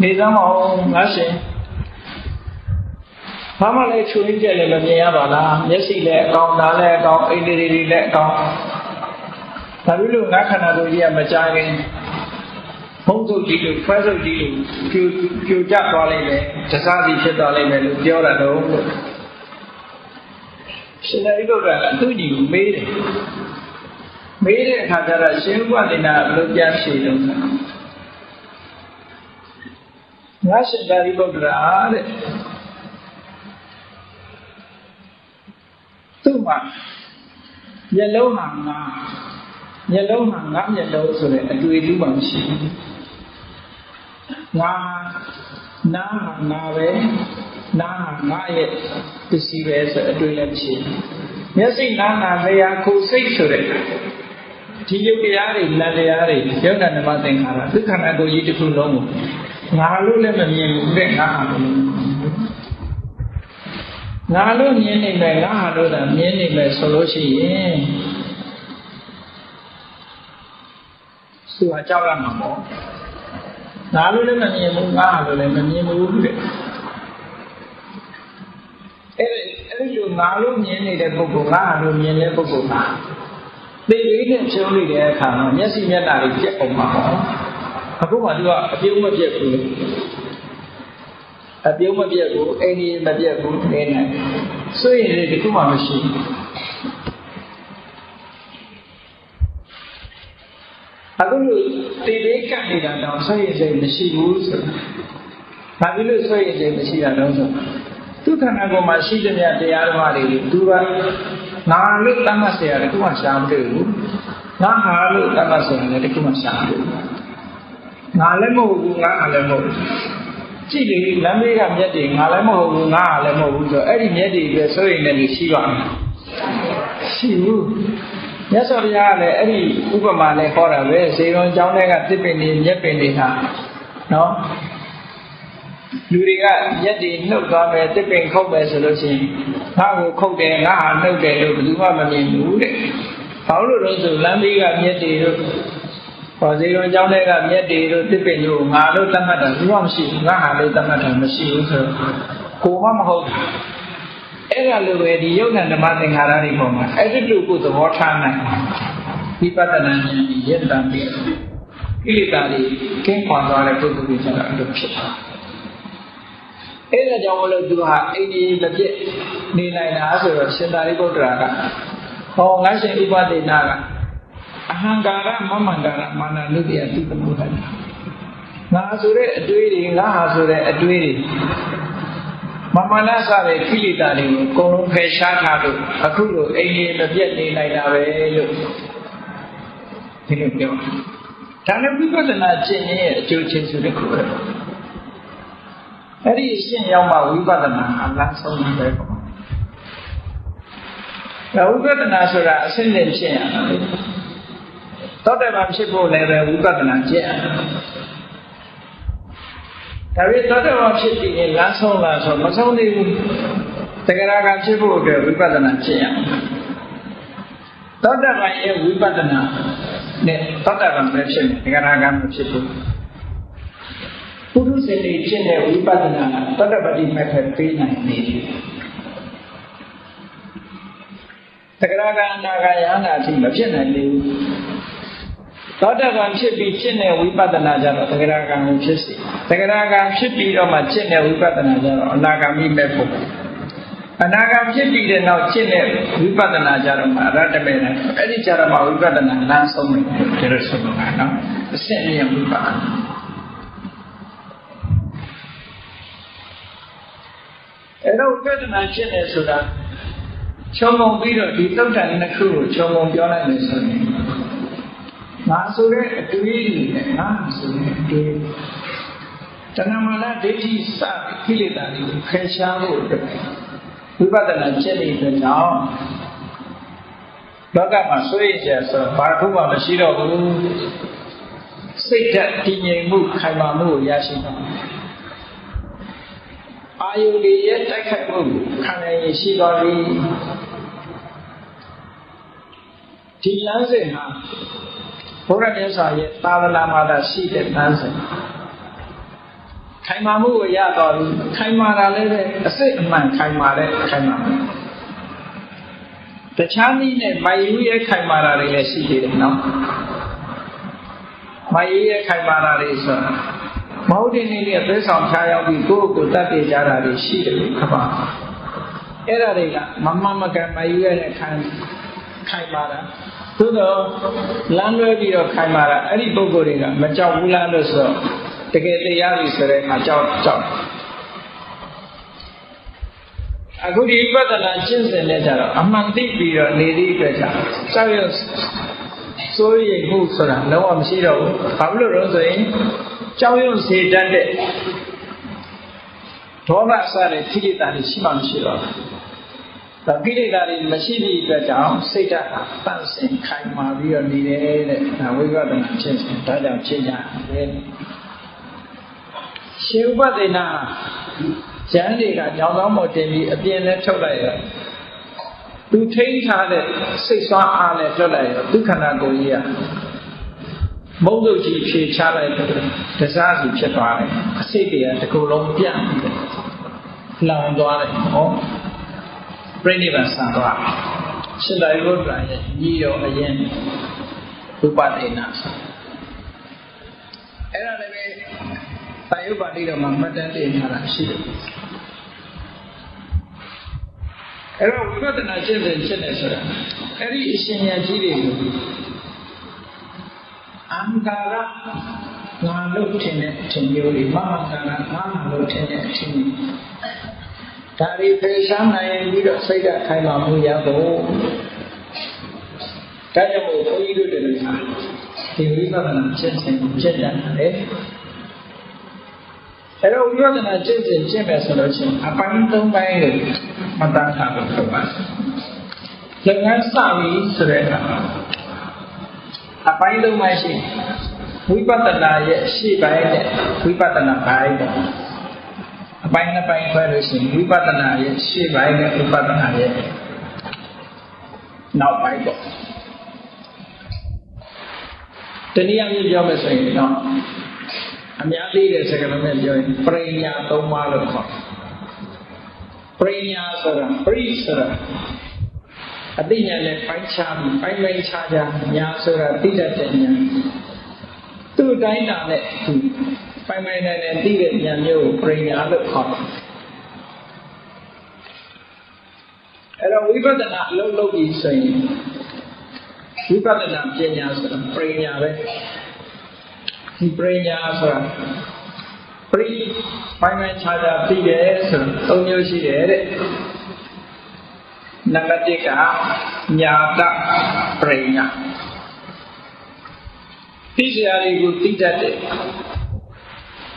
နေသမောငါရှင်ဘာမှလည်းချွေးကြလည်းမမြင်ရပါလားမျက်စိလည်းအကောင်နားလည်းအကောင်အိန္ဒြေတွေလည်းအကောင်ဒါပြီးလို့ငါခန္ဓာကိုယ်ကြီးကမကြခင်ဘုံစုပ်ကြီးလို့ခွဲစုပ်ကြီးလို့ပြိုကျသွားလိမ့်မယ်တစားစီဖြစ်သွားလိမ့်မယ်လို့ပြောတာတော့ရှင်သာရိပုတ္တရာကသူ့ညီကိုမေးတယ်မေးတဲ့အခါကျတော့ရှင်ဥပဒေနာဘယ်လိုပြန်ဖြေလို့ငါရှင်သာရိပုတ္တရာတဲ့သူ့မှာမျက်လုံးဟာငါမျက်လုံးဆိုတဲ့အတွေ့အကြုံမှမရှိဘူးငါနားဟာငါပဲနားဟာငါရဲ့ပစ္စည်းပဲဆိုအတွေ့လည်းမရှိဘူးမျက်စိနားနာလျာကိုယ်စိတ်ဆိုတဲ့ဒီယုတ်တရားတွေနတ်တရားတွေယုတ်ဓမ္မသင်္ခါရဒုက္ခနာကိုကြီးတစ်ခုလုံးကိုငါလို့လည်းမမြင်ဘူးတဲ့ငါဟာငါလို့မြင်နေမယ်ငါဟာလို့သာမြင်နေမယ်ဆိုလို့ရှိရင်သူကကြောက်ရမှာပေါ့ငါလို့လည်းမမြင်ဘူးငါဟာလို့လည်းမမြင်ဘူးတဲ့အဲ့ဒီလိုငါလို့မြင်နေတဲ့ပုဂ္ဂိုလ်ငါဟာလို့မြင်တဲ့ပုဂ္ဂိုလ်ကသိလေးနဲ့ဖြုံးနေတဲ့အခါမှာမျက်စိမျက်နှာတွေပြက်အောင်မှာပေါ့အခုမှသူကအပြုံးမပြက်ဘူးအပြုံးမပြက်ဘူးအိမ်ကြီးမပြက်ဘူးနေနေဆိုရင်ဒီခုမှမရှိဘူးအခုလိုတည်လေးကပ်နေတာတော့ဆွေးရင်စိတ်မရှိဘူးဆိုတာဘာဖြစ်လို့ဆွေးရင်စိတ်မရှိတာလဲဆိုသူခန္ဓာကိုယ်မှာရှိတဲ့တရားဓမ္မတွေသူကငါလို့တတ်မှတ်เสียတယ်ခုမှရှားမတွေ့ဘူးငါဟာလို့တတ်မှတ်เสียတယ်တခုမှရှားမတွေ့ဘူးငါလည်းမဟုတ်ဘူးငါဟာလည်းမဟုတ်ဘူးကြည့်လေလမ်းဘေးကမြက်တွေငါလည်းမဟုတ်ဘူးငါဟာလည်းမဟုတ်ဘူးဆိုအဲ့ဒီမြက်တွေပဲဆွေးရင်လည်းရှိပါမယ်ရှိဘူးမြတ်စွာဘုရားကလည်းအဲ့ဒီဥပမာနဲ့ဟောတာပဲဇေရွန်ကျောင်းထဲကတစ်ပင်တွေမြက်ပင်တွေဟာနော်လူတွေကရက်တွေနှုတ်သွားမယ်တစ်ပင်ခုတ်မယ်ဆိုလို့ရှိရင်ငါ့ကိုခုတ်တယ်ငါဟာနှုတ်တယ်လို့ဘယ်သူမှမမြင်ဘူးတဲ့ဘာလို့လဲဆိုလမ်းဘေးကမြက်တွေတို့ ဇေယျကျောင်းတွေကမြက်တွေတို့တစ်ပင်တို့ငါတို့တတ်မှတ်တာဘူးမှမရှိဘူးငါဟာလေးတတ်မှတ်တာမရှိဘူးဆိုတော့ကိုမှမဟုတ်အဲ့ဒါလိုပဲဒီယုတ်ဉာဏ်ဓမ္မသင်္ခါရတွေပေါ်မှာအဲ့ဒီလိုကိုသဘောထားနိုင်ဝိပဿနာဉာဏ်ကြီးရတံပြီးကိလေသာတွေကင်းခွာသွားတဲ့ပုဂ္ဂိုလ်တွေကျတော့အဲ့လိုဖြစ်တာအဲ့ဒါကြောင့်မလို့သူဟာအိန္ဒိယမပြည့်နေနိုင်တာဆိုတော့ရှင်သာရိပုတ္တရာကဟောငါရှင်ဥပဒေနာကအဟံကာရမမန္တရမာနနုတ္တိယတိတမှုဟတာငါဆိုတဲ့အတွေးတွေငါဟာဆိုတဲ့အတွေးတွေမမနစတဲ့ကိလေသာတွေကိုအကုန်လုံးဖယ်ရှားထားလို့အခုလိုအိန္ဒိယမပြည့်နေနိုင်တာပဲလို့ဒီလိုပြောဒါနဲ့ဝိပဿနာကျင့်ရဲ့အကျိုးကျေးဇူးတစ်ခုပဲအဲ့ဒီရှင်းရောက်မှဝိပဿနာအလတ်ဆုံးပဲပေါ့ဒါဝိပဿနာဆိုတာအစဉ်နဲ့ရှင်းရတာလေသောတပန်ဖြစ်ဖို့လည်းပဲဝိပဿနာကျင့်ရတာဒါပေမဲ့သောတပန်ဖြစ်ပြီးရင်လမ်းဆုံးလာဆိုမဆုံးသေးဘူးတဂရကဖြစ်ဖို့အတွက်ဝိပဿနာကျင့်ရသောတပန်ရဲ့ဝိပဿနာနဲ့သောတပန်ပဲဖြစ်နေတဂရကမဖြစ်ဘူးပုရုဇဉ်တွေကျင့်တဲ့ဝိပဿနာကသောတပတိမဲ့ပဲပေးနိုင်နေတယ်တဂရကအနာဂယဟနာအထိမဖြစ်နိုင်သေးဘူးသောတပန်ဖြစ်ပြီးကျင့်တဲ့ဝိပဿနာကြတော့တဂရကံကိုဖြစ်စေတဂရကံဖြစ်ပြီးတော့မှကျင့်တဲ့ဝိပဿနာကြတော့အနာဂါမိမဲ့ဖို့အနာဂါဖြစ်ပြီးတဲ့နောက်ကျင့်တဲ့ဝိပဿနာကြတော့မှအရတ္တမေနဲ့အဲ့ဒီကြတော့မှဝိပဿနာလမ်းဆုံးတယ်ဒီလိုဆိုမှာနော်အစစ်အမြင်ဝိပဿနာအဲ့တော့ဝိပဿနာကျင့်တယ်ဆိုတာခြုံငုံပြီးတော့ဒီသုတ်တန်နှစ်ခုကိုခြုံငုံပြောလိုက်မယ်ဆိုရင်ငါဆိုတဲ့အတွေးတွေနဲ့ငါဆိုတဲ့အတွေးတဏမာနဒိဋ္ဌိစကိလေသာတွေကိုဖယ်ရှားဖို့အတွက်ဝိပဿနာကျင့်နေတဲ့ကြောင့်လောကမှာဆွေးရဆိုတော့ဘာတစ်ခုမှမရှိတော့ဘူးစိတ်ဓာတ်တည်ငြိမ်မှုခိုင်မာမှုကိုရရှိတော့အာယုန်ရဲ့တိုက်ခိုက်မှုခံရရင်ရှိတော်ပြီဒီလမ်းစဉ်ဟာဘုရားမြတ်စွာရဲ့သာသနာမှာသာရှိတဲ့လမ်းစဉ်ခိုင်မာမှုကိုရတော်ပြီခိုင်မာတာလည်းပဲအစစ်အမှန်ခိုင်မာတဲ့ခိုင်မာမှုတခြားနည်းနဲ့မိုင်ယူရဲ့ခိုင်မာတာတွေလည်းရှိသေးတယ်နော်မိုင်ယူရဲ့ခိုင်မာတာတွေဆိုမဟုတ်တဲ့နည်းနဲ့သက်ဆောင်ချရောက်ပြီးကိုယ့်ကိုယ်တတ်သိကြတာတွေရှိတယ်ခပါအဲ့ဒါတွေကမမမကန်မိုင်ယူရဲ့ခိုင်မာတာသို့တော့လမ်းလွဲပြီးတော့ခိုင်မာတာအဲ့ဒီပုဂ္ဂိုလ်တွေကမကြောက်ဘူးလားလို့ဆိုတော့တကယ်တရားပြီဆိုတဲ့အခါကြောက်အခုဒီဝိပဿနာကျင့်စဉ်နဲ့ကြတော့အမှန်သိပြီးတော့နေသည့်အတွက်ကြောင့်ကြောက်ရွံ့စိုးရိမ်မှုဆိုတာလုံးဝမရှိတော့ဘူးဘာလို့လဲဆိုရင်ကြောက်ရွံ့စေတတ်တဲ့ဒေါသစတဲ့ခိလေသာတွေရှိမှမရှိတော့ဘူးဒါကိလေသာတွေမရှိသည့်အတွက်ကြောင့်စိတ်ဓာတ်ဟာတန့်စင်ခိုင်မာပြီးတော့နေတယ်တဲ့ဒါဝိပဿနာကျင့်စဉ်ဒါကြောင့်ဖြစ်ရတယ်ရှင်ဥပဒေနာဉာဏ်တွေကညောင်ကောင်းပေါ်တင်ပြီးအပြင်နဲ့ထုတ်လိုက်ရသူထိန်းထားတဲ့စိတ်ဆွမ်းအားနဲ့လွတ်လိုက်ရဒုက္ခနာကိုကြီးကမုံတို့ကြီးဖြေချလိုက်တဲ့တစားစီဖြစ်သွားတယ်အစိတ်တွေကတစ်ခုလုံးပြန့်ပြီးလောင်သွားတယ်ဟောပြိဋိဘံဆံသွားရှင်သာရိပုတ္တရာရဲ့ညီတော်အရင်ဥပဒေနာအဲ့ဒါလည်းပဲသာယုပါဠိတော်မှာမှတ်တမ်းတင်ထားတာရှိတယ်အဲ့တော့ဝိပဿနာကျင့်စဉ်ဖြစ်နေဆိုတာအဲ့ဒီအရှင်ဉာဏ်ကြီးတွေကိုအံကာရငါလို့ထင်တဲ့အထင်မျိုးတွေမမကာရငါလို့ထင်တဲ့အထင်မျိုးဒါတွေဖယ်ရှားနိုင်ပြီးတော့စိတ်ဓာတ်ခိုင်မာမှုရဖို့ဒါကြောင့်မို့ဘုန်းကြီးတို့တွေဟာဒီဝိပဿနာကျင့်စဉ်ကိုကျင့်ကြတယ်အဲ့တော့ဝိပဿနာကျင့်စဉ်ကျင့်မယ်ဆိုလို့ရှိရင်အပိုင်း၃ပိုင်းကိုမတတ်ထားလို့ဖြစ်ပါတယ်။ဉာဏ်ကစပြီဆိုတဲ့အခါအပိုင်း၃ပိုင်းရှိဝိပဿနာရဲ့ရှေ့ပိုင်းနဲ့ဝိပဿနာပိုင်းပေါ့အပိုင်း၂ပိုင်းခွဲလို့ရှိရင်ဝိပဿနာရဲ့ရှေ့ပိုင်းနဲ့ဝိပဿနာရဲ့နောက်ပိုင်းပေါ့ တနည်းအားဖြင့်ပြောမယ်ဆိုရင်တော့အများကြီးတဲ့စကားလုံးနဲ့ပြောရင်ပရိညာ၃ပါးလို့ခေါ်ပရိညာဆိုတာပရိဆိုတာအသိဉာဏ်နဲ့ပိုင်းခြားပြီးပိုင်းခြားညာဆိုတာသိတတ်တဲ့ဉာဏ်သူ့တိုင်းတာနဲ့သူပိုင်းနဲ့သိတဲ့ဉာဏ်မျိုးကိုပရိညာလို့ခေါ်တယ်အဲ့တော့ဝိပဿနာအလုံးလုံးပြီးဆိုရင်ဝိပဿနာပညာဆိုတာပရိညာပဲဒီပရိညာဆိုတာပရိပိုင်းခြားသိတယ်ဆိုတာ၃မျိုးရှိတယ်တဲ့နံပါတ်1ကညာတပရိညာသိစရာတွေကိုသိတတ်တယ်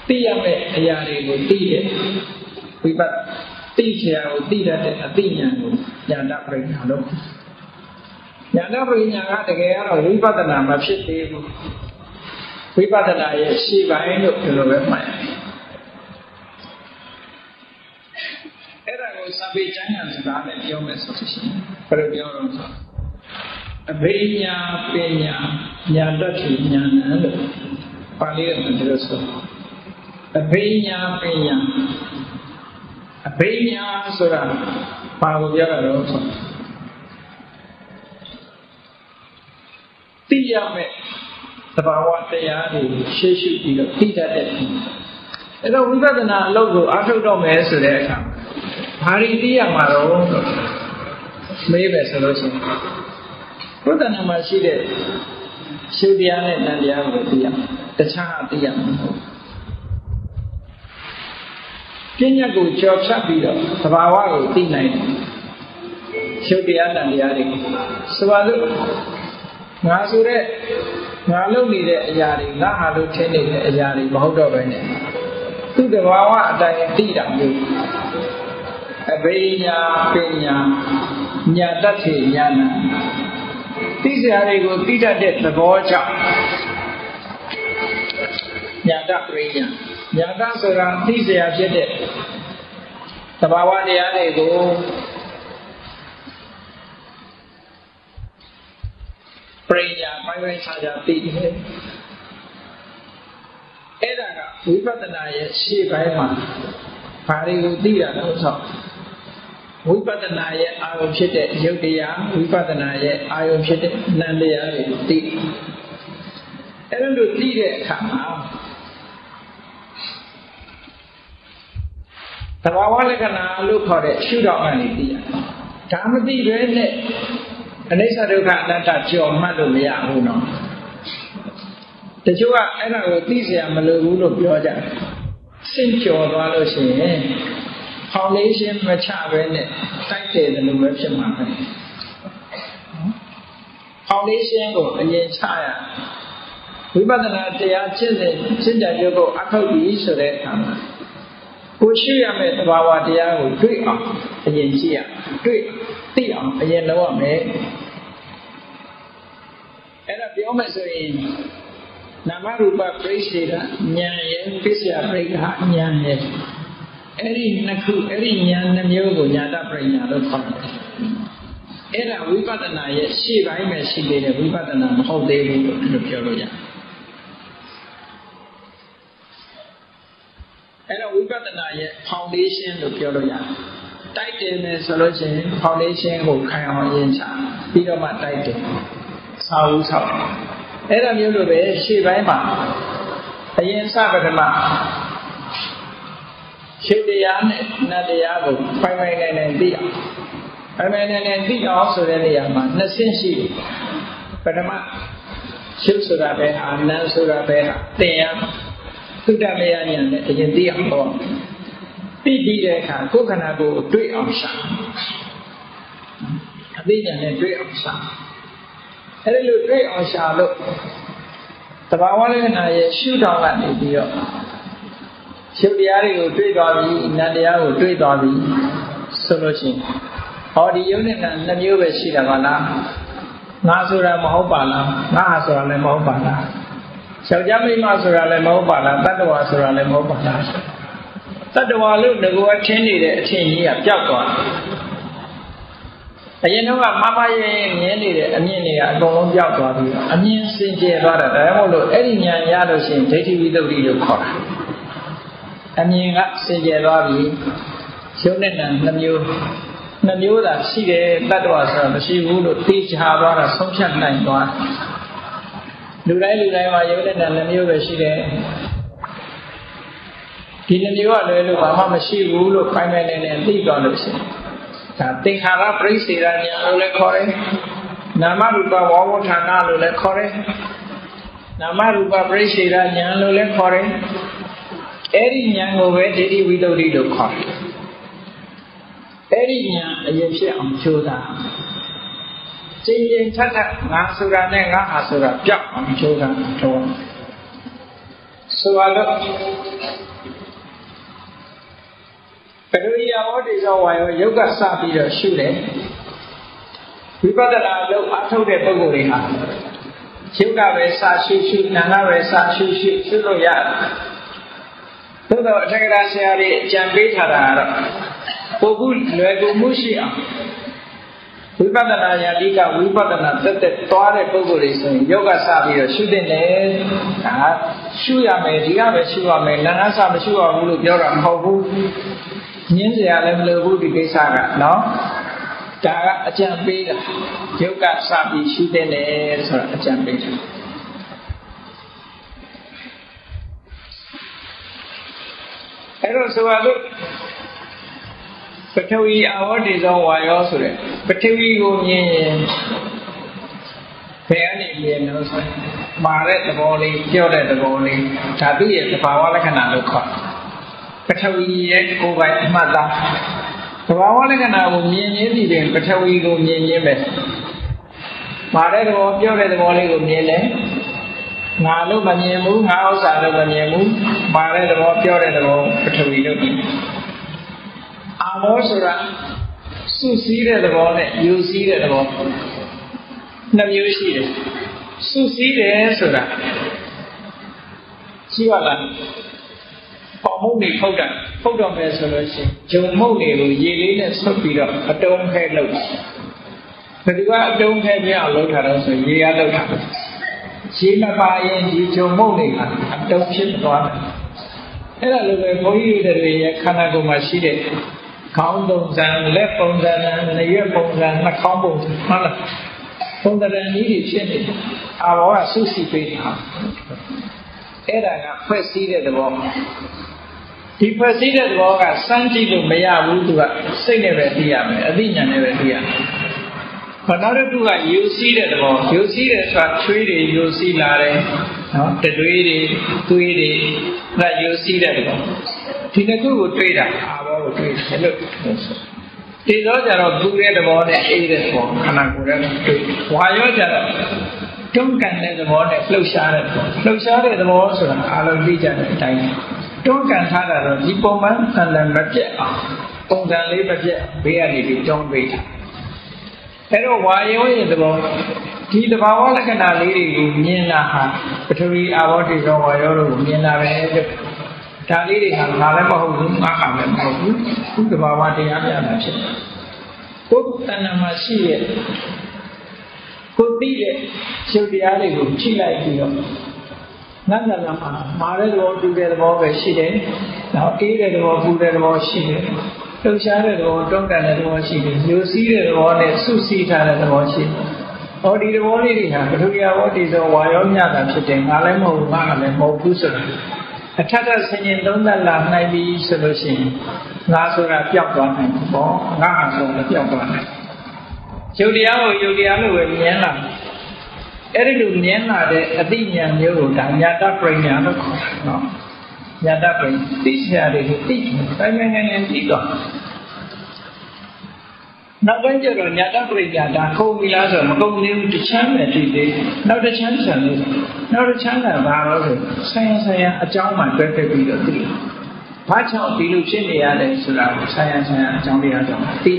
သိရမယ့်အရာတွေကိုသိတယ်ဝိပဿနာသိစရာကိုသိတတ်တဲ့အသိဉာဏ်ကိုညာတပရိညာလို့ညာတပရိညာကတကယ်ကတော့ဝိပဿနာမဖြစ်သေးဘူးဝိပဿနာရဲ့ရှေ့ပိုင်းလို့ဒီလိုပဲမှတ်ရတယ်အဲ့ဒါကိုစပေကျမ်းဂန်စကားနဲ့ပြောမယ်ဆိုလို့ရှိရင်ဘယ်လိုပြောတော့ဆိုအဘိညာပညာညာတတ်တိဉာဏ်လို့ပါဠိတော်မှာဒီလိုဆိုအဘိညာပညာအဘိညာဆိုတာဘာကိုပြောတာတော့ဆိုသိရမယ့်သဘာဝတရားတွေရှေ့ရှုပြီးတော့သိတတ်တဲ့အဲ့တော့ဝိပဿနာအလုပ်ကိုအားထုတ်တော့မယ်ဆိုတဲ့အခါဘာတွေသိရမှာတော့မေးပဲဆိုလို့ရှိရင်ဝိပဿနာမှာရှိတဲ့ရှုတရားနဲ့ဉာဏ်တရားကိုသိရတခြားသိရမှာမဟုတ်ပညာကိုကြော်ဖြတ်ပြီးတော့သဘာဝကိုသိနိုင်တယ်ရှုတရားဉာဏ်တရားတွေဆိုပါစို့ငါဆိုတဲ့ငါလုပ်နေတဲ့အရာတွေငါဟာလို့ထင်နေတဲ့အရာတွေမဟုတ်တော့ပဲနဲ့သူ့တဘာဝအတိုင်းသိတာမျိုးအဘိညာပညာညာတတ်တိဉာဏ်သိစရာတွေကိုသိတတ်တဲ့သဘောကြောင့်ညာတပရိညာညာတဆိုတာသိစရာဖြစ်တဲ့သဘာဝတရားတွေကိုပရိညာပိုင်းခြားသိတယ်အဲ့ဒါကဝိပဿနာရဲ့ရှေ့ပိုင်းမှာဘာတွေကိုသိရတော့ဆိုဝိပဿနာရဲ့အာရုံဖြစ်တဲ့ယုတ်တရားဝိပဿနာရဲ့အာရုံဖြစ်တဲ့နံတရားတွေကိုသိအဲ့လိုသိတဲ့အခါမှာသဘာဝလက္ခဏာလို့ခေါ်တဲ့ရှုထောင့်အနေနဲ့သိရတယ်ဒါမသိဘဲနဲ့အနိစ္စဒုက္ခအနတ္တကြော်မှတ်လို့မရဘူးနော်တချို့ကအဲ့ဒါကိုသိเสียမလိုဘူးလို့ပြောကြတယ်စင့်ကြော်သွားလို့ရှိရင်ဖောင်ဒေးရှင်းမချပဲနဲ့တိုက်တယ်လို့ပဲဖြစ်မှာပဲဖောင်ဒေးရှင်းကိုအရင်ချရဝိပဿနာတရားကျင့်ကြံကြုပ်ကိုအထောက်ပြီးဆိုတဲ့အခါမှာကိုရှိရမယ့်သဘာဝတရားကိုတွေ့အောင်အရင်ရှိရတွေ့သိအောင်အရင်လုပ်ရမယ်အဲ့ဒါပြောမယ်ဆိုရင်နာမရူပပရိစ္ဆေဒဉာဏ်ရဲ့ပစ္စယပရိက္ခဉာဏ်ရဲ့အဲ့ဒီနှစ်ခုအဲ့ဒီဉာဏ်နှမျိုးကိုညာတပရိညာလို့ခေါ်တယ်အဲ့ဒါဝိပဿနာရဲ့ရှေ့ပိုင်းပဲရှိသေးတယ်ဝိပဿနာမဟုတ်သေးဘူးလို့ပြောလို့ရတယ်အဲ့တော့ဝိပဿနာရဲ့ foundation လို့ပြောလို့ရတယ်တိုက်တယ်မယ်ဆိုလို့ရှိရင် foundation ကိုခိုင်အောင်ရင်ချပြီးတော့မှတိုက်တယ်ဆောက်ဦးဆောက်အဲ့ဒါမျိုးလိုပဲရှေ့ပိုင်းမှာအရင်စပထမရှုတရားနဲ့နတ်တရားကိုပိုင်နိုင်သိအောင်ပိုင်နိုင်သိအောင်ဆိုတဲ့နေရာမှာနှစ်ဆင့်ရှိတယ်ပထမရှုဆိုတာပဲဟာနတ်ဆိုတာပဲဟာသင်ရသုတ္တမယဉာဏ်နဲ့အရင်သိအောင်ဟောသိပြီးတဲ့အခါကိုယ်ခန္ဓာကိုယ်တွေ့အောင်ရှာအသိဉာဏ်နဲ့တွေ့အောင်ရှာအဲ့ဒီလိုတွေ့အောင်ရှာလို့သဘာဝလက္ခဏာရဲ့ရှုထောင့်ကနေပြီးတော့ရှုတရားတွေကိုတွေ့သွားပြီနတ်တရားကိုတွေ့သွားပြီဆိုလို့ရှိရင်ဟောဒီယုံနဲ့နာနှမျိုးပဲရှိတာပါလားငါဆိုတာမဟုတ်ပါလားငါဟာဆိုတာလည်းမဟုတ်ပါလားယောက်ျားမိန်းမဆိုတာလည်းမဟုတ်ပါလားတတ္တဝါဆိုတာလည်းမဟုတ်ပါလားတတ္တဝါလို့ငါကထင်းနေတဲ့အထင်ကြီးကပျောက်သွား အရင်တော့မမရဲ့မြင်နေတဲ့အမြင်တွေကအကုန်လုံးပြောက်သွားပြီးအမြင်စင်ကြယ်သွားတာဒါကြောင့်မို့လို့အဲ့ဒီဉာဏ်ရလို့ရှိရင်ဒိဋ္ဌိဝိတ္တုလို့ခေါ်တာအမြင်ကစင်ကြယ်သွားပြီရုပ်နဲ့နာနှမျိုးသာရှိတယ်တတ္တဝါဆိုတော့မရှိဘူးလို့သိချသွားတာဆုံးဖြတ်နိုင်သွားလူတိုင်းမှာရုပ်နဲ့နာနှမျိုးပဲရှိတယ်ဒီနှမျိုးကလည်းလို့ဘာမှမရှိဘူးလို့ခိုင်းမယ်နဲ့သိသွားလို့ရှိရင်ဒါသင်္ခါရပရိစ္ဆေဒဉာဏ်လို့လည်းခေါ်တယ်နာမရူပဝါဝဋ္ဌာဏလို့လည်းခေါ်တယ်နာမရူပပရိစ္ဆေဒဉာဏ်လို့လည်းခေါ်တယ်အဲ့ဒီဉာဏ်ကိုပဲဒိဋ္ဌိဝိတ္တုလို့ခေါ်တယ်အဲ့ဒီဉာဏ်အရင်ဖြစ်အောင်ကြိုးစားကျင့်ထက်ငါဆိုတာနဲ့ငါဟာဆိုတာပြောက်အောင်ကြိုးစားတော့ဆိုတော့ပရိယဝတ္တိသောဝါယောယုတ်ကစပြီးတော့ရှုတယ်ဝိပဿနာလို့အထုတ်တဲ့ပုဂ္ဂိုလ်တွေဟာယုတ်ကပဲစရှုနာကပဲစရှုလို့ရတယ်သို့တော့အထက်ကရာဆရာတွေအကြံပေးထားတာကတော့ပုဂ္ဂိုလ်လွယ်ကူမှုရှိအောင်ဝိပဿနာယာတိကဝိပဿနာတက်သွားတဲ့ပုဂ္ဂိုလ်တွေဆိုရင်ယောဂစပြီးတော့ရှုတဲ့နဲ့ဒါရှုရမယ်ဒီကပဲရှုရမယ်နာစမရှုရဘူးလို့ပြောတာမဟုတ်ဘူးညင်းစရာလည်းမလိုဘူးဒီကိစ္စကနော်ဒါကအကြံပေးတာယောဂစပြီးရှုတဲ့နဲ့ဆိုတာအကြံပေးတာအဲ့တော့ဆိုတော့ပထဝီအဝတ္တိသောဝါယောဆိုတဲ့ပထဝီကိုမြင်ရင်ဘယ်အနေမြင်လို့ဆိုမာတဲ့သဘောလေးပြောတဲ့သဘောလေးဓာတုရဲ့သဘာဝလက္ခဏာလို့ခေါ်ပထဝီရဲ့ကိုယ်ပိုင်အမှတ်သားသဘာဝလက္ခဏာကိုမြင်ရင်းဒီပင်ပထဝီကိုမြင်ရင်းပဲမာတဲ့သဘောပြောတဲ့သဘောလေးကိုမြင်တယ်ငါလို့မမြင်ဘူးငါဥစ္စာလို့မမြင်ဘူးမာတဲ့သဘောပြောတဲ့သဘောပထဝီလို့မြင်အာမောဆိုတာစုစည်းတဲ့သဘောနဲ့ယူစည်းတဲ့သဘောနှစ်မျိုးရှိတယ်စုစည်းတယ်ဆိုတာရှိပါလားပေါ်မှုတွေဖုတ်တော့မယ်ဆိုလို့ရှိရင်ဂျုံမုတ်တွေကိုရေလေးနဲ့ဆုပ်ပြီးတော့အတုံးခဲလုပ်တယ်ဘယ်သူကအတုံးခဲပြအောင်လုပ်ထားတော့ဆိုရေရလုပ်တာရေမပါရင်ဒီဂျုံမုတ်တွေကအတုံးဖြစ်သွားတယ်အဲ့ဒါလိုပဲဘုန်းကြီးတွေရဲ့ခန္ဓာကိုယ်မှာရှိတဲ့ခေါင်းပုံစံလက်ပုံစံနေရပုံစံနှာခေါင်းပုံစံဟုတ်လားပုံစံကြီးတွေဖြစ်နေတယ်အာဘောကစုစည်းပေးတာအဲ့ဒါကဖွဲ့စည်းတဲ့သဘောဒီဖွဲ့စည်းတဲ့သဘောကစမ်းကြည့်လို့မရဘူးသူကစိတ်နဲ့ပဲသိရမယ်အသိဉာဏ်နဲ့ပဲသိရမယ်ဘာသာတို့ကယူစည်းတဲ့သဘောယူစည်းတယ်ဆိုတာချွေးတွေယူစည်းလာတယ်နော်တတွေးတွေသွေးတွေဒါယူစည်းတဲ့သဘောဒီနှစ်ခုကိုတွေးတာအာဘောကိုတွေးတယ်လို့ဒီတော့ကြတော့သူ့ရဲ့သဘောနဲ့အေးတဲ့သဘောခန္ဓာကိုယ်ရဲ့တွေးဝါရောကြတော့တွန်းကန်တဲ့သဘောနဲ့လှုပ်ရှားတဲ့သဘောလှုပ်ရှားတဲ့သဘောဆိုတာအားလုံးသိကြတဲ့အတိုင်းတွန်းကန်ထားတာတော့ဒီပုံမှန်ခန္ဓာမပြတ်အောင်ပုံစံလေးမပြတ်ဘေးကနေပြီးတွန်းပေးတာအဲ့တော့ဝါယောရဲ့သဘောဒီသဘာဝလက္ခဏာလေးတွေကိုမြင်လာဟာပထဝီအာဘောတိသောဝါယောတို့ကိုမြင်လာပဲဒါလေးတွေဟာငါလည်းမဟုတ်ဘူးငါကလည်းမဟုတ်ဘူးသူသဘာဝတရားပြတာဖြစ်တယ်ကိုယ်တဏ္ဍာမှာရှိရဲ့ကိုယ်သိတဲ့ရုပ်တရားတွေကိုကြည့်လိုက်ပြီးတော့နတ်နတ်မှာမာတဲ့သဘောတူတဲ့သဘောပဲရှိတယ်နောက်အေးတဲ့သဘောပူတဲ့သဘောရှိတယ်လှုပ်ရှားတဲ့သဘောတွန်းကန်တဲ့သဘောရှိတယ်မျိုးစည်းတဲ့သဘောနဲ့စုစည်းထားတဲ့သဘောရှိတယ်ဟောဒီသဘောလေးတွေဟာပထဝီဝတ္တိသောဝါယောညတာဖြစ်တယ်ငါလည်းမဟုတ်ဘူးငါလည်းမဟုတ်ဘူးဆိုတာအထက်ဆင်ញင်သုံးသပ်လာနိုင်ပြီဆိုလို့ရှိရင်ငါဆိုတာပျောက်သွားနိုင်ပေါ့ငါဟာဆိုတာပျောက်သွားနိုင်ယုတ်တရားကိုယုတ်တရားလို့ပဲမြင်လာအဲ့ဒီလိုမြင်လာတဲ့အသိဉာဏ်မျိုးကိုဒါညာတပရိညာလို့ခေါ်တာနော်ညာတပရိသိစရာတွေကိုသိတိုင်းနိုင်ငံသိတော့နောက်ပိုင်းကျတော့ညာတပရိညာဒါခုံပြီလားဆိုတော့မကုန်သေးဘူးတစ်ချမ်းပဲသိသေးနောက်တစ်ချမ်းဆံလို့နောက်တစ်ချမ်းကဘာလို့ဆိုဆိုင်ရာအကြောင်းမှတွဲဖက်ပြီးတော့သိဘာကြောင့်ဒီလိုဖြစ်နေရလဲဆိုတာဆိုင်ရာအကြောင်းတရားကြောင့်သိ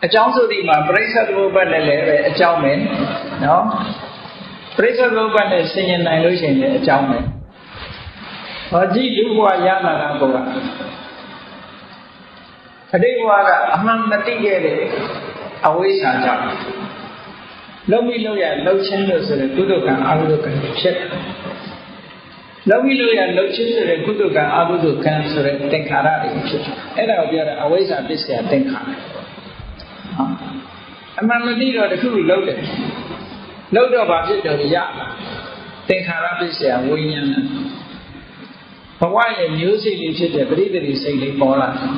အကြောင်းဆိုဒီမှာပရိစ္ဆေသမုပ္ပါဒ်နဲ့လည်းပဲအကြောင်းပဲနော်ပရိစ္ဆေသမုပ္ပါဒ်နဲ့ဆင်ញင်နိုင်လို့ရှိရင်လည်းအကြောင်းပဲဟောကြည့်လူဘဝရလာတာက အတိတ်ဘဝကအမှန်မသိခဲ့တဲ့အဝိဇ္ဇာကြောင့်လုံးပြီးလို့ရလှုပ်ချင်းလို့ဆိုတဲ့ကုသကံအကုသကံဖြစ်တယ်လုံးပြီးလို့ရလှုပ်ချင်းဆိုတဲ့ကုသကံအကုသကံဆိုတဲ့သင်္ခါရတွေဖြစ်တယ်အဲ့ဒါကိုပြောတာအဝိဇ္ဇာပစ္စယသင်္ခါရအမှန်မသိတော့တခုလှုပ်တယ်လှုပ်တော့ဘာဖြစ်တော့ရလာသင်္ခါရပစ္စယဝိညာဏဘဝရဲ့မျိုးစိတ်လေးဖြစ်တဲ့ပရိသေစိတ်လေးပေါ်လာတယ်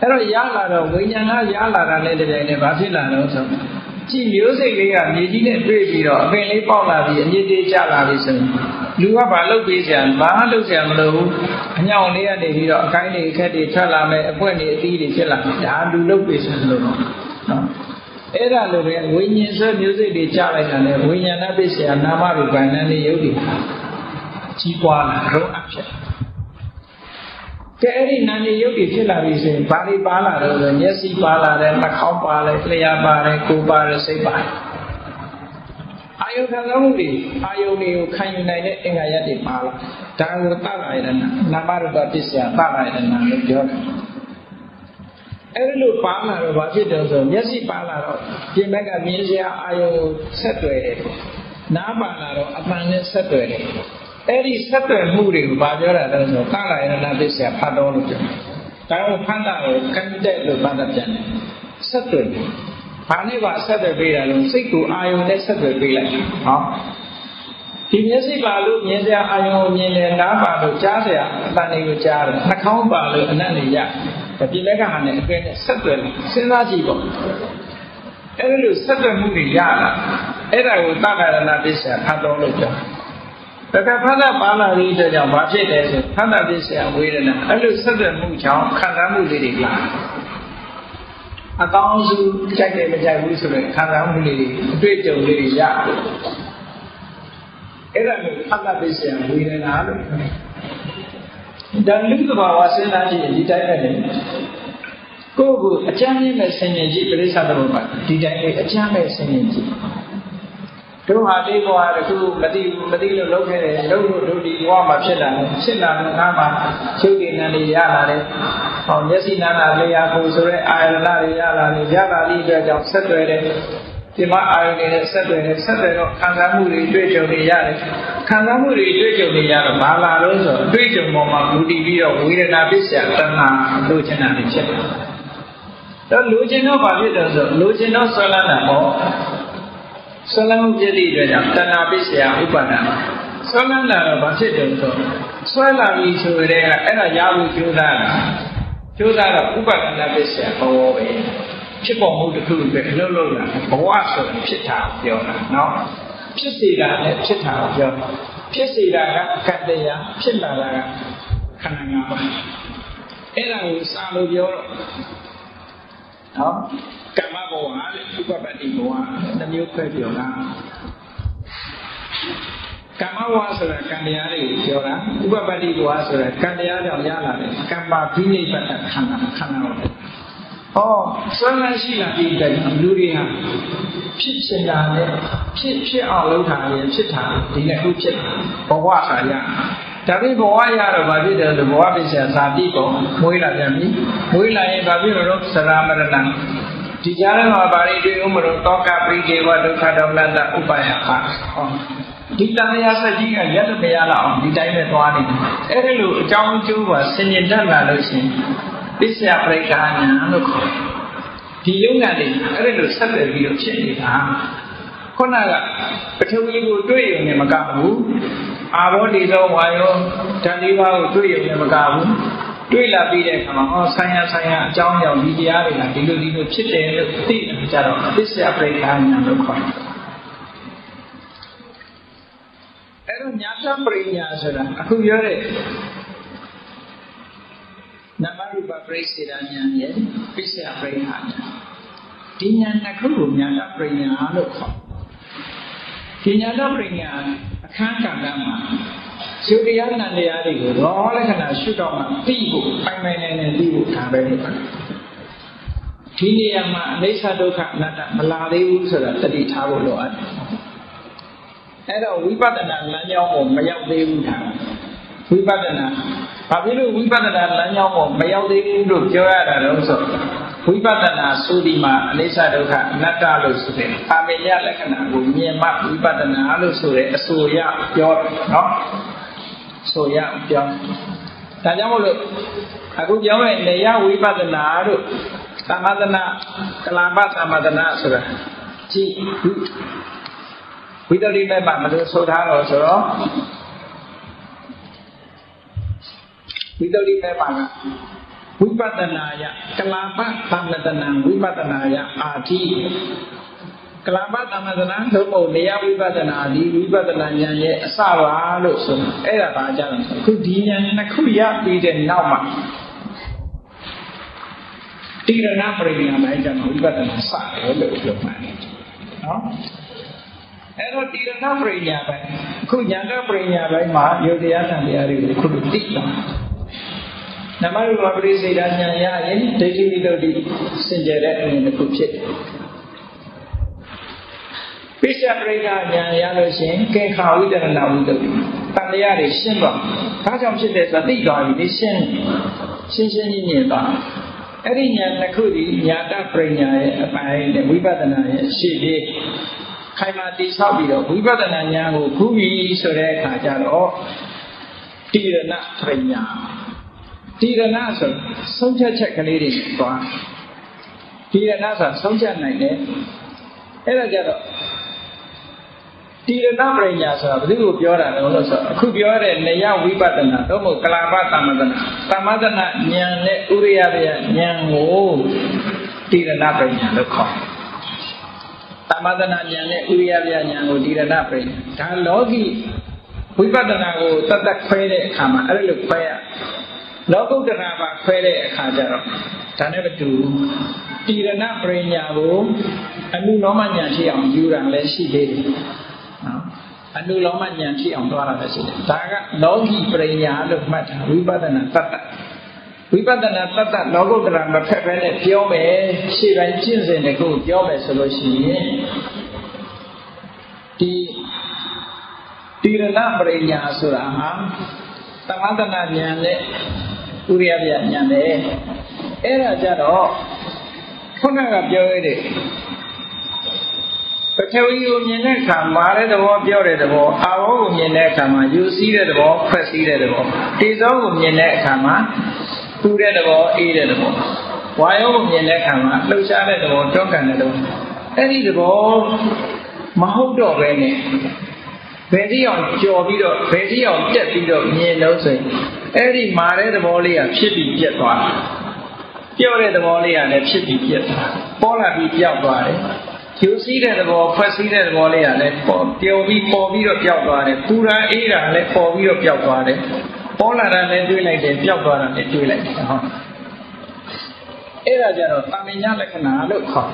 အဲ့တော့ရလာတော့ဝိညာဏရလာတာနဲ့တည်းနဲ့ဘာဖြစ်လာတော့ဆိုကြည်မျိုးစိတ်လေးကမြေကြီးနဲ့တွေ့ပြီးတော့အပင်လေးပေါက်လာပြီးအမြင့်တေးကျလာပြီဆိုရင်လူကဘာလုပ်ပေးစရာဘာလုပ်စရာမလိုဘူးအညောင်လေးကနေပြီးတော့အကိုင်းတွေအခက်တွေထွက်လာမယ်အပွင့်တွေအသီးတွေဖြစ်လာတယ်ဒါလူလုပ်ပေးစရာလို့နော်အဲ့ဒါလိုပဲဝိညာဉ်ဆွဲမျိုးစိတ်တွေကျလိုက်တာနဲ့ဝိညာဏပစ္စယနာမရူပနာနဲ့ယုတ်တွေကြီးပွားလာတော့အဖြစ်ကဲအဲ့ဒီနာနေယုတ်တွေဖြစ်လာပြီဆိုရင်ဘာတွေပါလာတော့ဆိုမျက်စိပါလာတယ်နှာခေါင်းပါလာတယ်လျှာပါတယ်ကိုယ်ပါတယ်စိတ်ပါတယ်အာယုခံစားမှုတွေအာယုတွေကိုခံယူနိုင်တဲ့အင်္ဂါရပ်တွေပါလာဒါကိုသလာရဏနာမရူပပစ္စယသလာရဏလို့ပြောတယ်အဲ့ဒီလိုပါလာတော့ဘာဖြစ်တယ်ဆိုမျက်စိပါလာတော့ပြင်ဘက်ကမြင်စရာအာယုကိုဆက်တွယ်တယ်နားပါလာတော့အပန်းနဲ့ဆက်တွယ်တယ်အဲ့ဒီဆက်သွယ်မှုတွေကိုဗာပြောတာလဲဆိုကာလယနာပစ္စယဖတ်တော်လို့ပြောတယ်။ဒါကိုဖတ်တာကိုကံတက်လို့ဖတ်တတ်ပြန်တယ်။ဆက်သွယ်တယ်။ဘာနဲ့ပါဆက်သွယ်ပေးတာလဲစိတ်ကိုအာယုံနဲ့ဆက်သွယ်ပေးလိုက်။ဟောဒီမျက်စိပါလို့မြင်စရာအာယုံကိုမြင်တယ်နားပါလို့ကြားစရာအတန်တွေကိုကြားတယ်နှာခေါင်းပါလို့အနံ့တွေရဒီဘက်ကဟာနဲ့အတွင်းနဲ့ဆက်သွယ်တယ်စဉ်းစားကြည့်ပေါ့။အဲ့ဒီလိုဆက်သွယ်မှုတွေရလာအဲ့ဒါကိုသက္ကရဏပစ္စယဖတ်တော်လို့ပြောတယ်တခါဖတ်တာပါလာပြီးတဲ့ကြောင့်ဘာဖြစ်လဲဆိုဖတ်တာပစ္စယဝေဒနာအဲ့လိုဆက်သွယ်မှုကြောင့်ခံစားမှုတွေလာအကောင်းစုကြိုက်တယ်မကြိုက်ဘူးဆိုတော့ခံစားမှုတွေအတွေ့အကြုံလေးတွေရအဲ့ဒါကိုဖတ်တာပစ္စယဝေဒနာလို့ဒါလူသဘာဝစဉ်းစားကြည့်ရင်ဒီတိုင်းပဲလေကိုယ့်ကိုအကျမ်းနဲ့ဆင်ញင်ကြည့်ပြိဿသမုပ္ပါဒီတိုင်းပဲအကျမ်းနဲ့ဆင်ញင်ကြည့်တို့ဟာဒီဘဝတခုမသိလို့လုပ်ခဲ့တယ်လုပ်လို့တို့ဒီဘဝမှာဖြစ်လာတယ်ဖြစ်လာတဲ့အခါမှာချုပ်တည်နေရလာတယ်ဟောမျက်စိနာနာလျှာကိုဆိုရဲအာရဏတွေရလာတယ်ရလာပြီးအတွက်ကြောင့်ဆက်သွယ်တယ်ဒီမှာအာရုံတွေနဲ့ဆက်သွယ်တယ်ဆက်သွယ်တော့ခံစားမှုတွေတွေ့ကြုံနေရတယ်ခံစားမှုတွေတွေ့ကြုံနေရတော့ဘာလာလို့ဆိုတော့တွေ့ကြုံပေါ်မှာမူတည်ပြီးတော့ဝေဒနာပစ္စယတဏှာလိုချင်တာတွေဖြစ်တယ်တော့လိုချင်တော့ဘာဖြစ်တယ်ဆိုလိုချင်တော့ဆွဲလန်းတာပေါ့ဆွဲလန်းမှုဖြစ်သည့်အတွက်ကြောင့်တဏှာပစ္စယဥပါဒနာဆွဲလန်းတာတော့ဘာဖြစ်တယ်ဆိုဆွဲလာပြီဆိုတဲ့ကအဲ့ဒါရဖို့ကြိုးစားတော့ဥပါဒနာပစ္စယဘောပဲဖြစ်ပေါ်မှုတစ်ခုပဲအလုံးလုံးလာဘဝဆိုရင်ဖြစ်တာပြောတာနော်ဖြစ်စေတာနဲ့ဖြစ်တာပြောဖြစ်စေတာကကတ္တရာဖြစ်လာတာကခန္ဓာ၅ပါးအဲ့ဒါကိုစာလို့ပြောတော့နော်ကမ္မဘဝနဲ့ဥပပတ္တိဘဝနှမျိုးခွဲပြောတာကမ္မဘဝဆိုတာကံတရားတွေကိုပြောတာဥပပတ္တိဘဝဆိုတာကံတရားကြောင့်ရလာတဲ့ကမ္မဘိနိဗ္ဗာန်ခန္ဓာဟုတ်ဟောဆွမ်းလန်းရှိလာပြီးတဲ့လူတွေဟာဖြစ်ချင်တာနဲ့ဖြစ်အောင်လုပ်တာနဲ့ဖြစ်တာဒီနဲ့ခုဖြစ်ဘဝခါရဒါပေမဲ့ဘဝရတော့ဗာဖြစ်တယ်ဆိုဘဝပစ္စယဇာတိပေါ့မွေးလာပြန်ပြီမွေးလာရင်ဗာဖြစ်လို့သရမရဏဒီကြားထဲမှာဗာတွေတွေ့ဦးမလို့တောကပရိဒေဝဒုက္ခဒေါမနတဥပယခဟောဒီတရားစကြီးကရက်လို့မရတော့အောင်ဒီတိုင်းပဲသွားနေတယ်အဲ့ဒီလိုအကြောင်းအကျိုးပါဆင်ញင်တတ်လာလို့ရှိရင်ပစ္စယပရိက္ခာညာလို့ခေါ်ဒီယုံနာတွေအဲ့ဒီလိုဆက်သွယ်ပြီးတော့ဖြစ်နေတာခုနကပထဝီကိုတွေ့ရုံနဲ့မကဘူးအာဘောဒီသောဝါယောဓာတ်လေးပါးကိုတွေ့ရုံနဲ့မကဘူးတွေ့လာပြီးတဲ့အခါမှာဟောဆိုင်ရအကြောင်းကြောင့်ဒီတရားတွေကဒီလိုဖြစ်တယ်လို့သိနေကြတော့ပစ္စယပရိက္ခာညာလို့ခေါ်တယ်အဲ့တော့ညာတပရိညာဆိုတာအခုပြောတဲ့နမရူပပရိစ္ဆေဒဉာဏ်ရဲ့ပစ္စယပရိက္ခာဉာဏ်ဒီဉာဏ်တစ်ခုကိုဉာဏပရိညာလို့ခေါ်ဒီဉာဏပရိညာအခန်းကဏ္ဍမှာယုတ်တရားနံတရားတွေကိုရောလက္ခဏာရှုတော့မှသိဖို့ပိုင်နိုင်နေသိဖို့ဒါပဲလို့ပါတယ်ဒီနေရာမှာအနိစ္စဒုက္ခအနတ္တမလာသေးဘူးဆိုတာသတိထားဖို့လိုအပ်တယ်အဲ့တော့ဝိပဿနာလမ်းကြောင်းကိုမရောက်သေးဘူးဒါဝိပဿနာ ဘာဖြစ်လို့ဝိပဿနာလမ်းကြောင်းကိုမရောက်သေးဘူးလို့ပြောရတာတော့ဆိုဝိပဿနာဆိုဒီမှာအနိစ္စဒုက္ခအနတ္တလို့ဆိုတဲ့အာမေယလက္ခဏာကိုမြင်မှဝိပဿနာလို့ဆိုတဲ့အဆိုရပြောနော်ဆိုရပြောဒါကြောင့်မို့လို့အခုပြောတဲ့နေယဝိပဿနာတို့သမထနာကလပသမထနာဆိုတာကြည့်ဝိတ္တိမဲ့မှာမလို့ဆိုထားတော့ဆိုတော့ဝိတ္တိမဲ့မှာဝိပဿနာယကလပသမထနာဝိပဿနာယအာတိကလပသမထနာသို့မဟုတ်နေယဝိပဿနာဒီဝိပဿနာဉာဏ်ရဲ့အစပါလို့ဆိုအဲ့ဒါပါကြတယ်အခုဒီဉာဏ်နှစ်ခုရပြီးတဲ့နောက်မှာတိရဏပရိညာပိုင်းကျတော့ဝိပဿနာစတယ်လို့ပြောမှန်းတယ်နော်အဲ့တော့တိရဏပရိညာပိုင်းအခုဉာဏ်ပရိညာပိုင်းမှာယုတ်တရားသံတရားတွေကိုခုလိုသိတာနမရူပပရိစေတဉာဏ်ရရင်ဒိဋ္ဌိဝိတ္တိစင်ကြယ်တဲ့အမြင်တစ်ခုဖြစ်တယ်ပိစ္ဆပရိက္ခဉာဏ်ရလို့ရှိရင်ကေခာဝိတရဏဝိတ္တိတန်တရားတွေရှင်းသွားဘာကြောင့်ဖြစ်လဲဆိုသိသွားပြီဒီရှင်းကြီးမြင်သွားအဲ့ဒီဉာဏ်တစ်ခုဒီညာတပရိညာရဲ့အပိုင်းနဲ့ဝိပဿနာရဲ့ရှေ့လေးခိုင်မာတည်ဆောက်ပြီးတော့ဝိပဿနာဉာဏ်ကိုခုပြီးဆိုတဲ့အခါကျတော့တိရဏပရိညာတိရဏဆိုဆုံးဖြတ်ချက်ကလေးတွေသွားတိရဏဆိုဆုံးဖြတ်နိုင်တယ်အဲ့ဒါကြတော့တိရဏပရိညာဆိုတာဘယ်သူကိုပြောတာလဲလို့ဆိုအခုပြောတဲ့နေယဝိပဿနာတော့မဟုတ်ကလပသမထနာသမထနာဉာဏ်နဲ့ဥရိယပယဉာဏ်ကိုတိရဏပရိညာလို့ခေါ်သမထနာဉာဏ်နဲ့ဥရိယပယဉာဏ်ကိုတိရဏပရိညာဒါလောကီဝိပဿနာကိုတတ်ခွဲတဲ့အခါမှာအဲ့လိုခွဲရလောကုတ္တရာပါခွဲတဲ့အခါကျတော့ဒါနဲ့မတူတိရဏပရိညာကိုအနုလောမဉာဏ်ဖြစ်အောင်ယူတာလည်းရှိသေးတယ်အနုလောမဉာဏ်ဖြစ်အောင်သွားတာလည်းရှိတယ်ဒါကလောကီပရိညာလို့မှတ်တာဝိပဿနာတတ္တဝိပဿနာတတ္တလောကုတ္တရာမဖက်ပဲနဲ့ပြောမယ်ရှေ့ပိုင်းကျင့်စဉ်တခုပြောမယ်ဆိုလို့ရှိရင်ဒီတိရဏပရိညာဆိုတာဟာသမထနာဉာဏ်နဲ့ဥရိယပယဉာဏ်နဲ့အဲ့ဒါကြတော့ခုနကပြောရတဲ့ပထဝီကိုမြင်တဲ့အခါမာတဲ့သဘောပြောတဲ့သဘောအာဘောကိုမြင်တဲ့အခါမှာယူစည်းတဲ့သဘောဖွက်စည်းတဲ့သဘောတေဇောကိုမြင်တဲ့အခါမှာပူတဲ့သဘောအေးတဲ့သဘောဝါယောကိုမြင်တဲ့အခါမှာလှုပ်ရှားတဲ့သဘောတွန်းကန်တဲ့သဘောအဲ့ဒီသဘောမဟုတ်တော့ပဲနဲ့ဘယ်တိအောင်ကြော်ပြီးတော့ဘယ်တိအောင်တက်ပြီးတော့မြင်လို့ဆိုရင်အဲ့ဒီမာတဲ့သဘောလေးကဖြစ်ပြီးပြတ်သွားတယ်ပြောတဲ့သဘောလေးကလည်းဖြစ်ပြီးပြတ်သွားပေါ်လာပြီးပြောက်သွားတယ်ကျိုးစည်းတဲ့သဘောဖွက်စည်းတဲ့သဘောလေးကလည်းပျော်ပြီးပေါ်ပြီးတော့ပျောက်သွားတယ်ပူရာအေးတာလည်းပေါ်ပြီးတော့ပျောက်သွားတယ်ပေါ်လာတာလည်းတွေးလိုက်တယ်ပျောက်သွားတာလည်းတွေးလိုက်တယ်ဟုတ်အဲ့ဒါကြတော့တာမညာလက္ခဏာလို့ခေါ်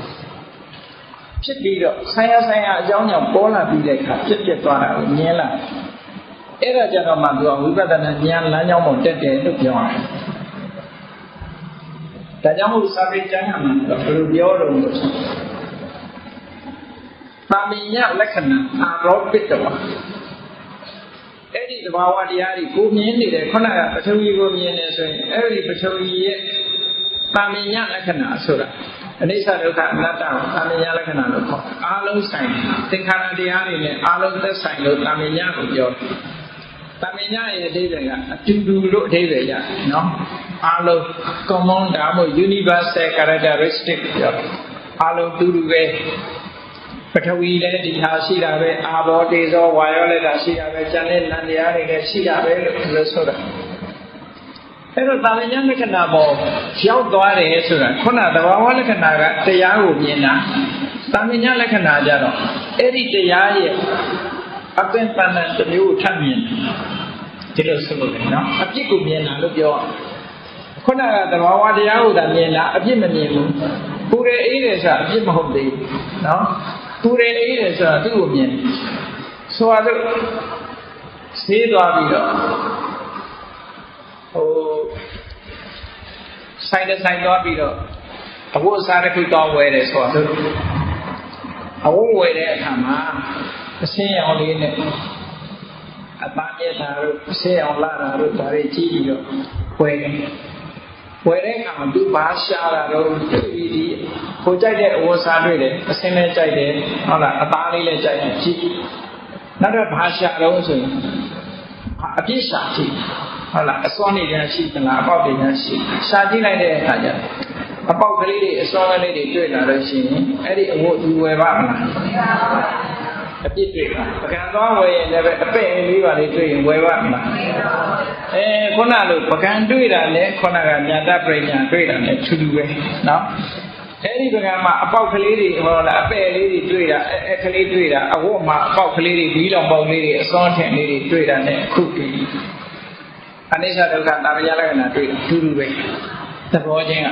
ဖြစ်ပြီးတော့ဆိုင်ရအကြောင်းကြောင့်ပေါ်လာပြီးတဲ့အခါပြက်သွားတာကိုမြင်လာအဲ့ဒါကြတော့မှသူကဝိပဿနာဉာဏ်လမ်းကြောင်းပေါ်တက်တယ်လို့ပြောတယ်ဒါကြောင့်မို့စာပေကျမ်းမှာဘယ်လိုပြောတော့လို့တာမညာလက္ခဏာအာရောပိတ္တဝအဲ့ဒီသဘာဝတရားတွေကိုမြင်နေတယ်ခုနကပထဝီကိုမြင်နေဆိုရင်အဲ့ဒီပထဝီရဲ့တာမညာလက္ခဏာဆိုတာအနိစ္စဒုက္ခအနတ္တကိုတာမညာလက္ခဏာလို့ခေါ်တယ်အားလုံးဆိုင်သင်္ခါရတရားတွေနဲ့အားလုံးသက်ဆိုင်လို့တာမညာကိုပြောတယ်တာမညာရဲ့အဓိပ္ပာယ်ကအတူတူလို့အဓိပ္ပာယ်ရတယ်နော်အားလုံး common ဒါမှမဟုတ် universal characteristic ပြောတယ်အားလုံးတူတူပဲပထဝီလည်းဒီဟာရှိတာပဲအာဘောတေဇောဝါယောလည်းဒါရှိတာပဲဉာဏ်နဲ့နံတရားတွေလည်းရှိတာပဲလို့ဆိုတာအဲ့တော့တာမညာလက္ခဏာပေါ်ရောက်သွားတယ်ဆိုတာခုနသဘာဝလက္ခဏာကတရားကိုမြင်တာတာမညာလက္ခဏာကြတော့အဲ့ဒီတရားရဲ့အပင်ပန်းတဲ့မျိုးကိုထပ်မြင်ဒီလိုဆိုလို့နော်အပြစ်ကိုမြင်တာလို့ပြောခုနကသဘာဝတရားကိုသာမြင်တာအပြစ်မမြင်ဘူးပူရအေးတယ်ဆိုတာအပြစ်မဟုတ်သေးဘူးနော်ပူရအေးတယ်ဆိုတာသူ့ကိုမြင်ဆိုတော့ဆေးသွားပြီးတော့ဆိုင်သွားပြီးတော့အဝတ်အစားတစ်ခုတောင်းဝယ်တယ်ဆိုတော့အဝတ်ဝယ်တဲ့အခါမှာအစင်းရောင်လေးနဲ့ အသားမြတ်တာတို့ဆဲအောင်လာတာတို့ဒါတွေကြည့်ပြီးတော့ဝယ်တယ်ဝယ်တဲ့အခါမှာသူဘာရှာတာတော့တွေ့ပြီးဒီကိုကြိုက်တဲ့အဝတ်စားတွေ့တယ်အစင်းလည်းကြိုက်တယ်ဟုတ်လားအသားလေးလည်းကြိုက်တယ်ကြည့်နောက်တော့ဘာရှာတော့ဆိုရင်အပြစ်ရှာကြည့်ဟုတ်လားအစွမ်းနေရရှိသလားအပေါက်တွေများရှိရှာကြည့်လိုက်တဲ့အခါကျအပေါက်ကလေးတွေအစွမ်းကလေးတွေတွေ့လာလို့ရှိရင်အဲ့ဒီအဝတ်ဒီဝယ်ပါမလားအပြစ်တွေ့ပါပကံသွားဝယ်ရင်လည်းအပဲ့လေးပါလေးတွေ့ရင်ဝယ်ပါမလားခုနလိုပကံတွေ့တာနဲ့ခုနကညာတပရိညာတွေ့တာနဲ့ထူးထူးပဲနော်အဲ့ဒီပကံမှာအပေါက်ကလေးတွေဟောလားအပဲ့လေးတွေတွေ့တာအခလေးတွေ့တာအဝတ်မှာအပေါက်ကလေးတွေဒီလောင်ပေါက်လေးတွေအစွမ်းထင်လေးတွေတွေ့တာနဲ့အခုတွေ့အနိစ္စဒုက္ခတာမယလက္ခဏာတွေ့ထူးထူးပဲသဘောချင်းက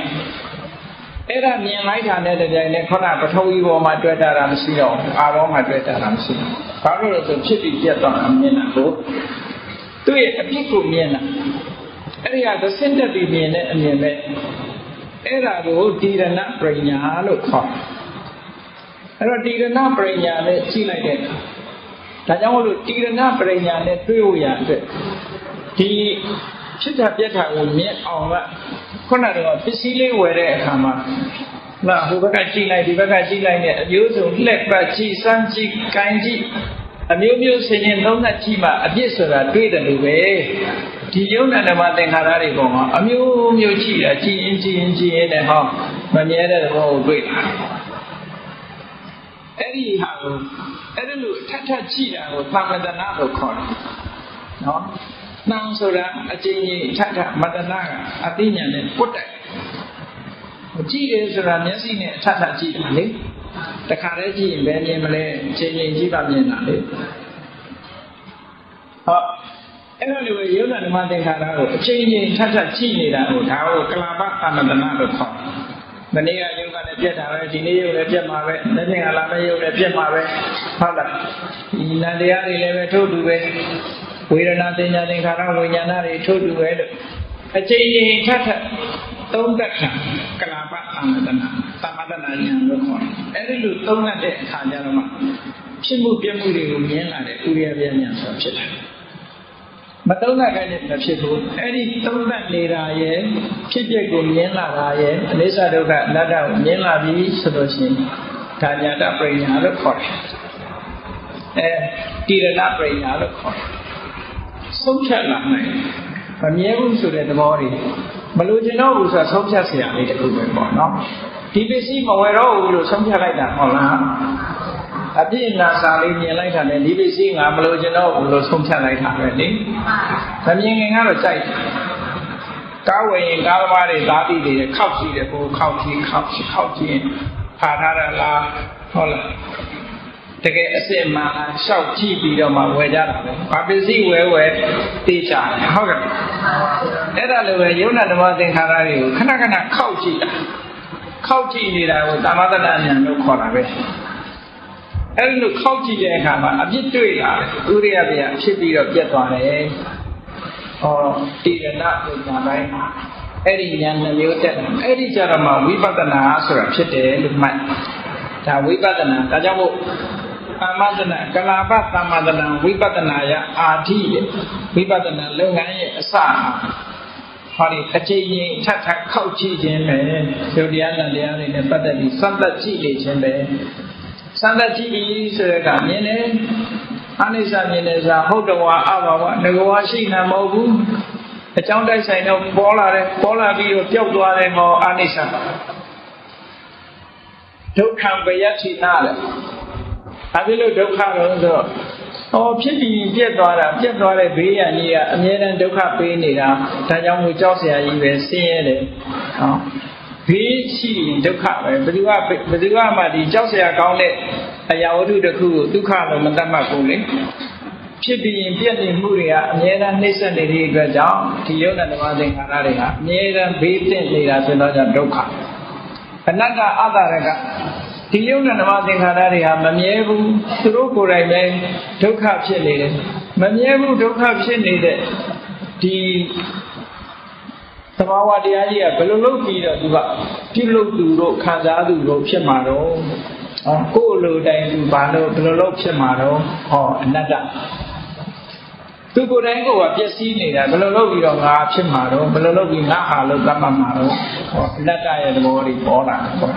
အဲ့ဒါမြင်လိုက်တာနဲ့တပြိုင်နက်ခုနပထဝီပေါ်မှာတွေ့တာမရှိတော့အာဘောမှာတွေ့တာမရှိဘူး။ဘာလို့လဲဆိုဖြစ်ပြီးပြတ်သွားတာမြင်တာကိုသူ့ရဲ့အပြစ်ကိုမြင်တာအဲ့ဒီကသစင်တက်ပြီးမြင်တဲ့အမြင်ပဲအဲ့ဒါကိုတိရဏပရိညာလို့ခေါ်အဲ့တော့တိရဏပရိညာနဲ့ကြည့်လိုက်တဲ့ဒါကြောင့်မို့လို့တိရဏပရိညာနဲ့တွေ့ဖို့ရအတွက်ဒီဖြစ်တာပြတ်တာကိုမြင်အောင်ကခုနကတော့ပစ္စည်းလေးဝယ်တဲ့အခါမှာလာဟိုဘက်ကကြည့်လိုက်ဒီဘက်ကကြည့်လိုက်နဲ့အမျိုးစုံလှက်ပတ်ကြည့်စမ်းကြည့်ကိုင်းကြည့်အမျိုးမျိုးဆင်ရင်သုံးသပ်ကြည့်မှအပြစ်ဆိုတာတွေ့တယ်လို့ပဲဒီယုံနာဓမ္မသင်္ခါရတွေပေါ်မှာအမျိုးမျိုးကြည့်တာကြည့်ရင်နဲ့ဟောမမြဲတဲ့သဘောကိုတွေ့တာအဲ့ဒီဟာကိုအဲ့ဒါလို့ထပ်ကြည့်တာကိုသမ္မတနာလို့ခေါ်တယ်နော်နှောင်းဆိုတာအကျဉ်းကြီးထမတနာကအသိဉာဏ်နဲ့ပုတ်တိုက်ကြည့်တယ်ဆိုတာမျက်စိနဲ့ထကြည့်တာလေတခါတည်းကြည့်ရင်ဘယ်မြင်မလဲချင်းချင်းကြည့်ပါမြင်တာလေဟောအဲ့လိုလေယုံနာဓမ္မသင်္ခါရကိုအချင်းချင်းထကြည့်နေတာကိုဒါကိုကလာပသမတနာလို့ခေါ်မနေ့ကယုံကလည်းပြတ်တာပဲဒီနေ့ယုံလည်းပြတ်မှာပဲလက်ပြင်ကလာမယ့်ယုံလည်းပြတ်မှာပဲဟုတ်လားဒီနန္တရားတွေလည်းပဲထို့တူပဲဝေဒနာသင်ညာသင်္ခါရဝိညာဏတွေထို့တူပဲလို့အချိန်ချင်းထသုံးသက်တာကလာပသမတနာသမတနာဉာဏ်လို့ခေါ်တယ်အဲ့ဒီလိုသုံးသက်တဲ့အခါကျတော့မှဖြစ်မှုပြမှုတွေကိုမြင်လာတဲ့ဥရိယပြဉာဏ်ဆိုတာဖြစ်တယ်မသုံးသက်ခိုင်းတဲ့မဖြစ်ဘူးအဲ့ဒီသုံးသက်နေတာရဲ့ဖြစ်ပျက်ကိုမြင်လာတာရဲ့အနိစ္စဒုက္ခအနတ္တကိုမြင်လာပြီဆိုလို့ရှိရင်ဒါညာတပရိညာလို့ခေါ်တယ်တိရဏပရိညာလို့ခေါ်တယ်ဆုံးဖြတ်လာနိုင်မမြဲဘူးဆိုတဲ့သဘောတွေမလို့ကျင်တော့ဘူးဆိုတာဆုံးဖြတ်เสียလေးတခုပဲပေါ့နော်ဒီပစ္စည်းမဝယ်တော့ဘူးလို့ဆုံးဖြတ်လိုက်တာဟုတ်လားအပြည့်နာစာလေးမြင်လိုက်တာနဲ့ဒီပစ္စည်းငါမလို့ကျင်တော့ဘူးလို့ဆုံးဖြတ်လိုက်တာပဲလေမမြင်ခင်ကတော့ကြိုက်ကားဝယ်ရင်ကားသမားတွေသားတိတွေခောက်ကြည့်တယ်ကိုခောက်ကြည့်ဖာထားတာလားဟုတ်လားတကယ်အစစ်မှန်လားရှောက်ကြည့်ပြီးတော့မှဝယ်ကြတာပဲ။ဘာပစ္စည်းဝယ်သိချာတယ်ဟုတ်ကဲ့။အဲ့ဒါလိုပဲယုံနာဓမ္မသင်္ခါရတွေကိုခဏခောက်ကြည့်တာ။ခောက်ကြည့်နေတာကိုသမထဉာဏ်လို့ခေါ်တာပဲ။အဲ့လိုခောက်ကြည့်တဲ့အခါမှာအပြစ်တွေ့လာတယ်။ဥရိယဗျာဖြစ်ပြီးတော့ပြတ်သွားတယ်။ဟောတိရဏပညာတိုင်းအဲ့ဒီဉာဏ်နှမျိုးတက်တယ်။အဲ့ဒီကြတော့မှဝိပဿနာဆိုတာဖြစ်တယ်လို့မှတ်။ဒါဝိပဿနာဒါကြောင့်မို့သမတနာကလာပသမတနာဝိပဿနာယအာဓိရဲ့ဝိပဿနာလုပ်ငန်းရဲ့အစဟောဒီအကျဉ်းချင်းထပ်ခောက်ကြည့်ခြင်းပဲယုတ်တရားနဲ့တရားတွေနဲ့ပတ်သက်ပြီးစမ်းသပ်ကြည့်နေခြင်းပဲစမ်းသပ်ကြည့်ပြီးဆိုတဲ့ကမြင်တယ်အနိစ္စမြင်တယ်ဆိုတာဟုတ်တော်ဝါအဘာဝငကောရှိနေမဟုတ်ဘူးအကြောင်းတိုက်ဆိုင်တော့ပေါ်လာတယ်ပေါ်လာပြီးတော့ပျောက်သွားတယ်ဟောအနိစ္စဒုက္ခပယတ္တိနာလေဒါဖြစ်လို့ဒုက္ခတော့ဆိုတော့ဖြစ်ပြီးပြတ်သွားတဲ့ဘေးရန်ကြီးကအမြဲတမ်းဒုက္ခပေးနေတာဒါကြောင့်မို့ကြောက်เสียကြီးပဲဆင်းရဲတယ်ဟောဘေးရှိရင်ဒုက္ခပဲဘယ်သူကမှဒီကြောက်เสียကောင်းတဲ့အရာဝတ္ထုတစ်ခုကိုဒုက္ခလို့မသတ်မှတ်ဘူးလေဖြစ်ပြီးရင်ပြည့်နေမှုတွေကအမြဲတမ်းနှိမ့်ဆက်နေတဲ့အတွက်ကြောင့်ဒီယုံနာဓမ္မသင်္ခါရတွေကအမြဲတမ်းဘေးသင့်နေတာဆိုတော့ကြောင့်ဒုက္ခအနတ္တအတ္တရကဒီယုံနာဓမ္မသင်္ခါရတွေဟာမမြဲဘူးသူတို့ကိုယ်တိုင်ပဲဒုက္ခဖြစ်နေတယ်မမြဲဘူးဒုက္ခဖြစ်နေတဲ့ဒီသဘာဝတရားကြီးကဘယ်လိုလုပ်ပြီးတော့သူကပြုလုပ်သူတို့ခံစားသူတို့ဖြစ်မှာတော့ကိုယ်လိုတိုင်သူဘာလို့ဘယ်လိုလုပ်ဖြစ်မှာတော့ဟောအနတ္တ သူကိုယ်တိုင်ကိုယ်ကပျက်စီးနေတာဘယ်လိုလုပ်ပြီးတော့ငါဖြစ်မှာတော့ဘယ်လိုလုပ်ပြီးငါဟာလို့သတ်မှတ်မှာတော့ဟောအနတ္တရဲ့သဘောတွေပေါ်လာတယ်ပေါ့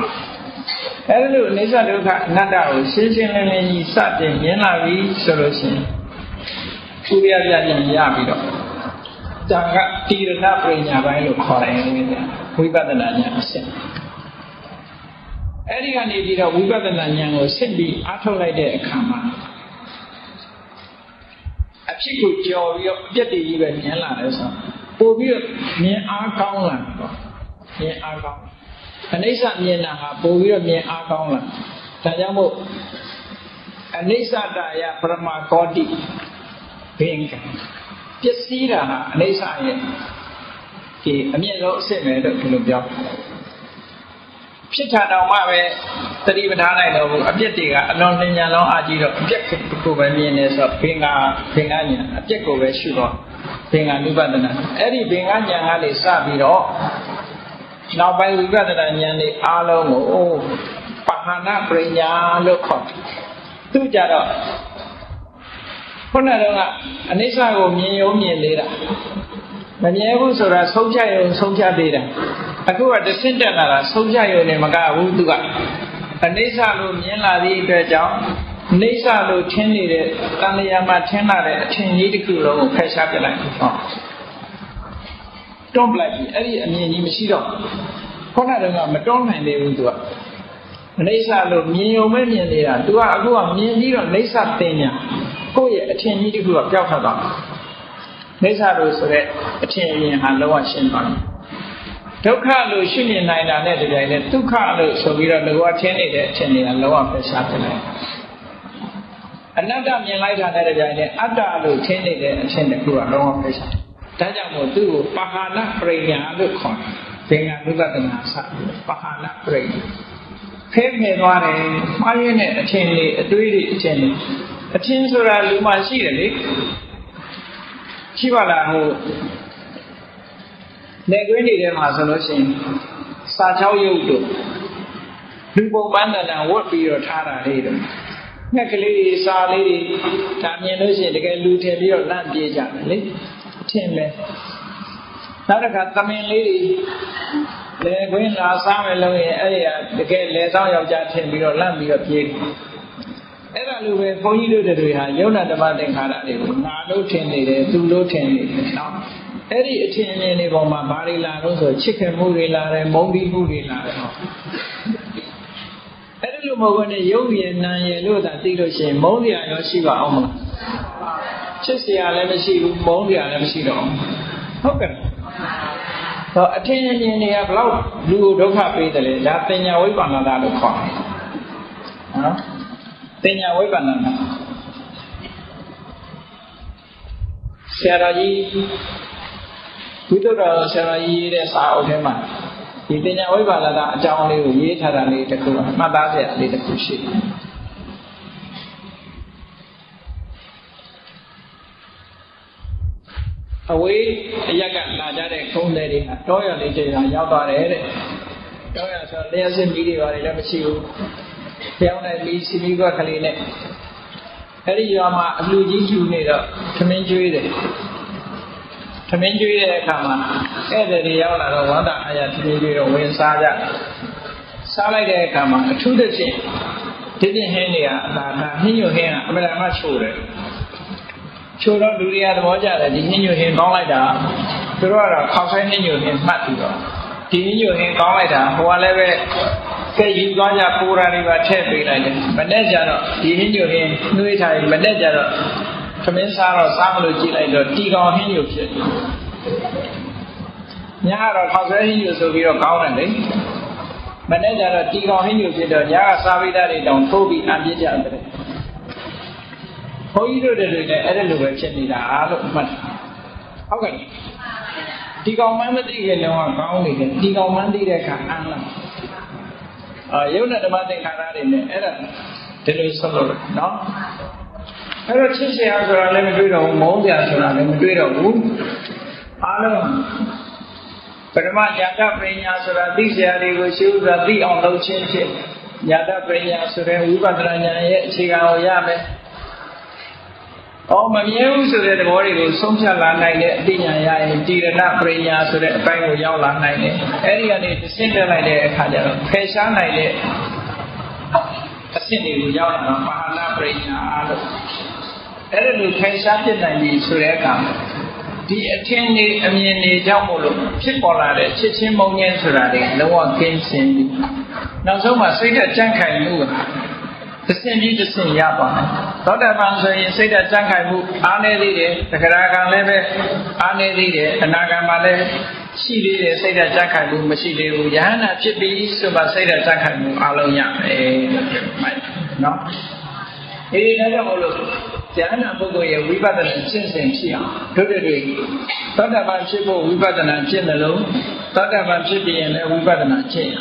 အဲ့လိုအနိစ္စဒုက္ခအနတ္တကိုရှင်းရှင်းလင်းလင်းကြီးစတင်မြင်လာပြီဆိုလို့ရှိရင်ဥပယပြဉာဏ်ရပြီးတော့ဒါကတိရဏပညာပိုင်းလို့ခေါ်တယ်ဝိပဿနာဉာဏ်အစစ်အဲ့ဒီကနေပြီးတော့ဝိပဿနာဉာဏ်ကိုစစ်ပြီးအားထုတ်လိုက်တဲ့အခါမှာအဖြစ်ကိုကြော်ပြီးတော့အပြတ်တည်းကြီးပဲမြင်လာတယ်ဆိုပို့ပြီးတော့မြင်အားကောင်းလာတော့မြင်အားကောင်းအနိစ္စမြင်တာဟာပို့ပြီးတော့မြင်အားကောင်းလာဒါကြောင့်မို့အနိစ္စတာယပရမကောတိဘင်္ဂပျက်စီးတာဟာအနိစ္စရဲ့ဒီအမြင့်ဆုံးအစစ်ပဲလို့ဒီလိုပြောဖြစ်တာတောင်မှပဲသတိပဋ္ဌာန်လိုက်တော့အပြစ်တွေကအလွန်ဉာဏ်လုံးအားကြီးတော့အပြစ်ကိုပဲမြင်နေဆိုဘင်္ဂဉာဏ်အပြစ်ကိုပဲရှုတော့ဘင်္ဂနုပဒနာအဲ့ဒီဘင်္ဂဉာဏ်ကနေစပြီးတော့နောက်ပိုင်းဝိပဿနာဉာဏ်တွေအားလုံးကိုပဟာနပညာလို့ခေါ်သူကြတော့ခုနကအနိစ္စကိုမြင်ရုံမြင်နေတာမမြဲဘူးဆိုတာဆုံးဖြတ်ရုံဆုံးဖြတ်သေးတယ်အခုကတဆင့်တက်လာတာဆုံးဖြတ်ရုံနဲ့မကဘူးသူကအနိစ္စလို့မြင်လာသည့်အတွက်ကြောင့်အနိစ္စလို့ထင်နေတဲ့တန်လျာမှာထင်လာတဲ့အထင်ကြီးတစ်ခုလုံးကိုဖယ်ရှားပြလိုက်ဟောတွန်းပလိုက်ပြီအဲ့ဒီအမြင်ကြီးမရှိတော့ခုနကမတွန်းနိုင်သေးဘူးသူကအနိစ္စလို့မြင်ရုံပဲမြင်နေတာသူကအခုကမြင်ပြီးတော့အိဋ္ဌတင်ညာကိုယ့်ရဲ့အထင်ကြီးတစ်ခုကပျောက်ထွက်သွားအိဋ္ဌလို့ဆိုတဲ့အထင်အမြင်ဟာလုံးဝရှင်းသွားတယ်ဒုက္ခလို့ရှုမြင်နိုင်တာနဲ့တပြိုင်နက်ဒုက္ခလို့ဆိုပြီးတော့ငါကထင်နေတဲ့အထင်တွေကလုံးဝဖယ်ရှားပြလိုက်အနတ္တမြင်လိုက်တာနဲ့တပြိုင်နက်အတ္တလို့ထင်နေတဲ့အထင်တစ်ခုကလုံးဝဖယ်ရှားဒါကြောင့်မို့သူ့ကိုပဟာနပရိညာလို့ခေါ်တယ်သင်္ကနုပဒနာစပဟာနပရိညာဖဲဖယ်သွားတယ်မှားရင်းတဲ့အထင်တွေအတွေးတွေအထင်တွေအထင်ဆိုတာလူမှရှိတယ်လေရှိပါလားဟိုနေကွင်းနေတဲ့မှာဆိုလို့ရှိရင်စာချောက်ရုပ်တို့လူပုံပန်းတန်ဝတ်ပြီးတော့ထားတာလေးတို့ငှက်ကလေးတွေစာလေးတွေဒါမြင်လို့ရှိရင်တကယ်လူထင်ပြီးတော့လန့်ပြေးကြတယ်လေအထင်ပဲနောက်တစ်ခါသမင်လေးတွေလေကွင်းလာစားမယ်လို့ရင်အဲ့ဒီကတကယ်လေဆောင်ယောက်ျားထင်ပြီးတော့လန့်ပြီးတော့ပြေးအဲ့ဒါလိုပဲဘုန်းကြီးတို့တွေဟာယုံနာဓမ္မသင်္ခါရတွေကိုငါလို့ထင်နေတယ်သူလို့ထင်နေတယ်နော်အဲ့ဒီအထင်အမြင်တွေပေါ်မှာဘာတွေလာလို့ဆိုချစ်ခင်မှုတွေလာတယ်မုန်းတီးမှုတွေလာတယ်ဟောအဲ့ဒီလိုမဟုတ်ဘဲနဲ့ယုံရည်နာရည်လို့သာသိလို့ရှိရင်မုန်းစရာရောရှိပါအောင်မလားချစ်စရာလည်းမရှိဘူးမုန်းစရာလည်းမရှိတော့ဟုတ်ကဲ့တော့အထင်အမြင်တွေကဘလောက်လူကိုဒုက္ခပေးတယ်လေဒါပညာဝိပဿနာလို့ခေါ်တယ်နော်ပညာဝိပဿနာဆရာတော်ကြီးဘုဒ္ဓတော်ဆရာတော်ကြီးရေးတဲ့စာအုပ်ထဲမှာဒီပညာဝိပဿနာအကြောင်းလေးကိုရေးထားတာလေးတစ်ခုမှတ်သားစရာလေးတစ်ခုရှိတယ်အဝေးအရက်ကလာကြတဲ့ခုံးတွေတွေဟာတောရလေးတွေရောက်သွားတယ်တဲ့တောရဆိုလျှက်စစ်မီးတွေပါတယ်လည်းမရှိဘူးပြောင်းတဲ့မီးစီမီးကွက်ကလေးနဲ့အဲ့ဒီရွာမှာအလှကြီးကျူနေတော့သမင်းကျွေးတယ်သမင်းကျွေးတဲ့အခါမှာဧည့်သည်တွေရောက်လာတော့ဝန္တာအာရသမင်းကျွေးတော့ဝင်စားကြစားလိုက်တဲ့အခါမှာအထူးသဖြင့်ဒီပြင်းဟင်းတွေကဒါဟင်းညွဟင်းကအမှန်တမ်းချိုးတယ်ချိုးတော့လူတွေကသဘောကျတယ်ဒီဟင်းညွဟင်းကောင်းလိုက်တာသူတို့ကတော့ခေါက်ဆိုင်ဟင်းညွဟင်းမှတ်ပြီးတော့ဒီဟင်းညွဟင်းကောင်းလိုက်တာဟိုကလည်းပဲကဲယူသွားကြပူရာတွေပါထည့်ပေးလိုက်တယ်မနဲ့ကြတော့ဒီဟင်းညွဟင်းနှွေးထားပြီးမနဲ့ကြတော့သမင်းစားတော့စားမလို့ကြည့်လိုက်တော့တီကောင်ဟင်းညွဖြစ်ညကတော့ခေါက်ဆွဲဟင်းညွဆိုပြီးတော့ကောင်းတယ်လေမနဲ့ကြတော့တီကောင်ဟင်းညွဖြစ်တော့ညကစားပိသားတွေတောင်ထိုးပြီးအပြစ်ကြတယ်ဘုန်းကြီးတို့တွေလည်းအဲ့ဒါလိုပဲဖြစ်နေတာလို့မှတ်ဟုတ်ကဲ့တီကောင်မှန်းမသိခင်တော့ကောင်းနေတယ်တီကောင်မှန်းသိတဲ့အခါအမ်းလာယုံနဲ့ဓမ္မသင်္ခါရတွေနဲ့အဲ့ဒါဒီလိုဆက်လို့နော်အဲ့တော့ချစ်စရာဆိုတာလည်းမတွေ့တော့ဘူးမုန်းစရာဆိုတာလည်းမတွေ့တော့ဘူးအားလုံးပရမညာတပညာဆိုတာသိစရာတွေကိုရှင်းဥစွာသိအောင်လုပ်ခြင်းဖြင့်ညာတပညာဆိုတဲ့ဝိပဿနာဉာဏ်ရဲ့အခြေခံကိုရမယ် အော်မမြဲဘူးဆိုတဲ့သဘောတွေကိုဆုံးဖြတ်လာနိုင်တဲ့အသိဉာဏ်ရရင်တိရဏပရိညာဆိုတဲ့အပိုင်းကိုရောက်လာနိုင်တယ်အဲ့ဒီကနေသင်တက်လိုက်တဲ့အခါကျတော့ဖယ်ရှားနိုင်တဲ့အဆင့်တွေကိုရောက်လာတော့ပါဠိပရိညာအားလို့အဲ့ဒါလိုဖယ်ရှားပြနိုင်ပြီဆိုတဲ့အခါဒီအထင်တွေအမြင်တွေကြောင့်မို့လို့ဖြစ်ပေါ်လာတဲ့ချစ်ချင်းမုန်းခြင်းဆိုတာတွေလုံးဝကင်းစင်ပြီနောက်ဆုံးမှာစိတ်ဓာတ်ကြံ့ခိုင်မှုကသစင်ပြီးသစင်ရပါမယ်သောတာပန်ဆိုရင်စိတ်ဓာတ်ကြံ့ခိုင်မှုအားနည်းသေးတယ်သက္ကရာကံလည်းပဲအားနည်းသေးတယ်အနာဂံမှာလည်းရှိသေးတယ်စိတ်ဓာတ်ကြံ့ခိုင်မှုမရှိသေးဘူးယဟန္တာဖြစ်ပြီးဆိုမှစိတ်ဓာတ်ကြံ့ခိုင်မှုအားလုံးရမယ်နော်ဒီဒါကြောင့်မို့လို့ဉာဏ်နာပုဂ္ဂိုလ်ရဲ့ဝိပဿနာရှင်းစဉ်ဖြစ်အောင်တို့တွေသောတာပန်ဖြစ်ဖို့ဝိပဿနာရှင်းတယ်လို့သောတာပန်ဖြစ်ပြီးရင်လည်းဝိပဿနာရှင်း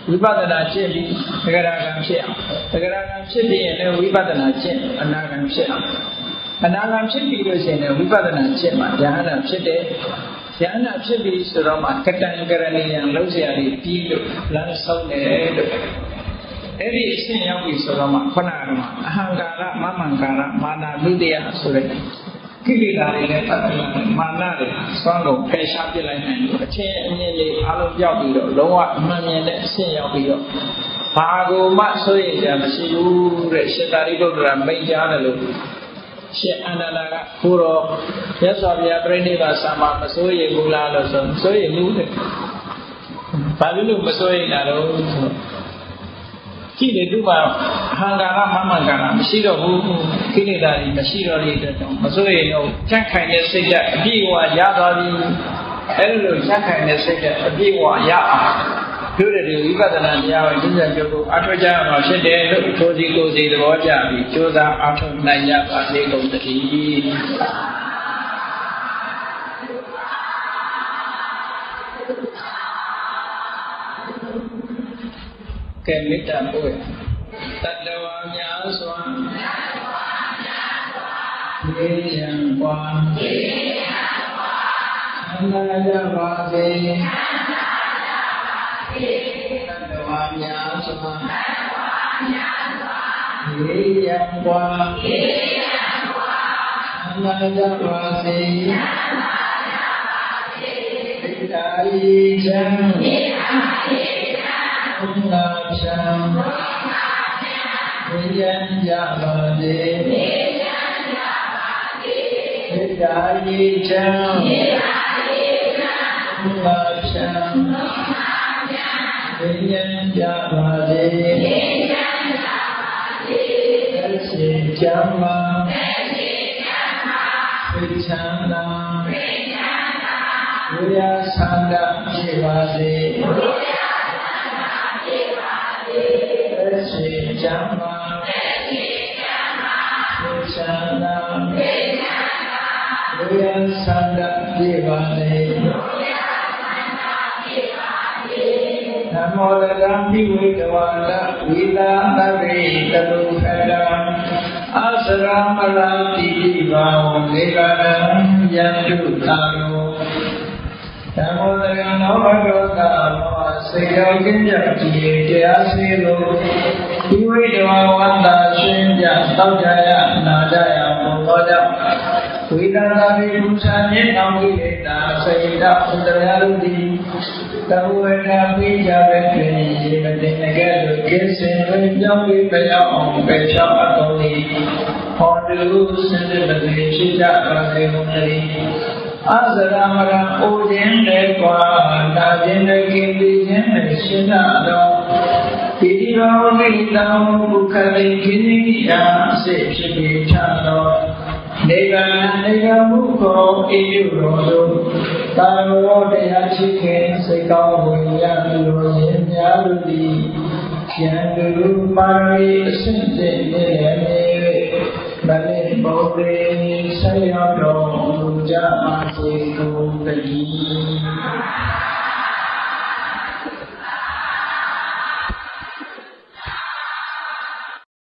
ဝိပဿနာရှင်းပြီးသက္ကရာကံဖြစ်အောင်သက္ကရာကံဖြစ်ပြီးရင်လည်းဝိပဿနာရှင်းအနာဂံဖြစ်အောင်အနာဂံဖြစ်ပြီးလို့ရှိရင်လည်းဝိပဿနာရှင်းမှဉာဏ်နာဖြစ်တယ်ဉာဏ်နာဖြစ်ပြီးဆိုတော့မှကတံကရဏီယံလုံးเสียတွေပြီးလို့လမ်းဆုံးတယ်လို့အဲ့ဒီအရှင်ရောက်ပြီဆိုတော့မှခုနကမှအဟံကာရမမံကာရမာနဒုတိယဆိုတဲ့ကိလေသာတွေနဲ့ပတ်သက်လာတဲ့မာနတွေစွမ်းကုန်ဖယ်ရှားပြလိုက်နိုင်လို့အချင်းအမြင်လေးအားလုံးပြောက်ပြီးတော့လုံးဝအမှန်မြင်တဲ့အရှင်ရောက်ပြီးတော့ဘာကိုမှဆိုရင်ကြမရှိဘူးတဲ့ရှင်သာရိပုတ္တရာမိန့်ကြားတယ်လို့ရှင်အနန္ဒာကကိုတော်မြတ်စွာဘုရားပြိဋိဘဆံမှာမစိုးရိမ်ဘူးလားလို့ဆိုစိုးရိမ်ဘူးတဲ့ဘာလို့မစိုးရိမ်တာတော့ဆိုကြည့်တယ်သူကဟံကာရမမံကာရမရှိတော့ဘူးကိလေသာတွေမရှိတော့တဲ့အတွက်ကြောင့်မစိုးရိမ်တော့ကြံ့ခိုင်တဲ့စိတ်ဓာတ်အပြည့်အဝရသွားပြီအဲ့လိုကြံ့ခိုင်တဲ့စိတ်ဓာတ်အပြည့်အဝရအောင်တို့တွေဝိပဿနာတရားကိုကျင့်ကြံကြဖို့အထောက်ကြရမှာဖြစ်တယ်လို့ကိုယ်စီကိုယ်စီသဘောကျပြီးကြိုးစားအထောက်နိုင်ကြပါစေကုန်သတည်းကဲမေတ္တာပို့တတ္တဝါများစွာရေရန်ကွာအနာကြပါစေတတ္တဝါများစွာရေရန်ကွာအနာကြပါစေဣဒာရိချံဘုရားဖြံဝိဉ္ဇဉ်ကြပါစေဣဒာရိချံဘုရားဖြံဝိဉ္ဇဉ်ကြပါစေသက်ရှိချမ်းသာစိတ်ချမ်းသာဝိညာဉ်ဆန္ဒဖြစ်ပါစေစေချမ်းသာစေချမ်းသာဝိညာဉ်ဆန္ဒပြေပါလေနမောတတံပိဝေတဝါဒဝိလာသဗ္ဗေတလုခတံအစရမလာတိဘာဝေကနံယတုသာရောဓမ္မောတရံနောဘဂဝတာမောစေယောကင်းကြကြည်တရားစေလို့ဒီဝိတဝဝန္တာရှင်ကြတောက်ကြရနာကြရဘုသောကြောင့်ဝိသနာပိပုဇာမြေတော်ဝိလေတာစေတဥဒရယတိတဝေတာပိကြပဲတွင်ရေမတင်ငယ်လိုကိစ္စင်ဝိကြောင့်ပြီးပြောင်းအောင်ပဲချောင်းအတော်လေးဟောတုစင်တဲ့မတိရှိကြပါစေကုန်သတည်းအစရမရအိုခြင်းနဲ့ကွာတာခြင်းနဲ့ကိလေခြင်းနဲ့ရှင်းတော့ပိတိရောဂိတံဘုခတိကိနိယာစေဖြစ်ပြီးချတော်နေဗ္ဗာန်နေကမှုကိုအေယုရောတို့တာရောတရားရှိခင်စိတ်ကောင်းဝင်ရသူတို့ရင်များတို့သည်ယံတုပါရိအစဉ်စဉ်နဲ့လည်းမလေးဘုရေဆက်ရောက်တော်မူကြပါစေကုန်သတည်း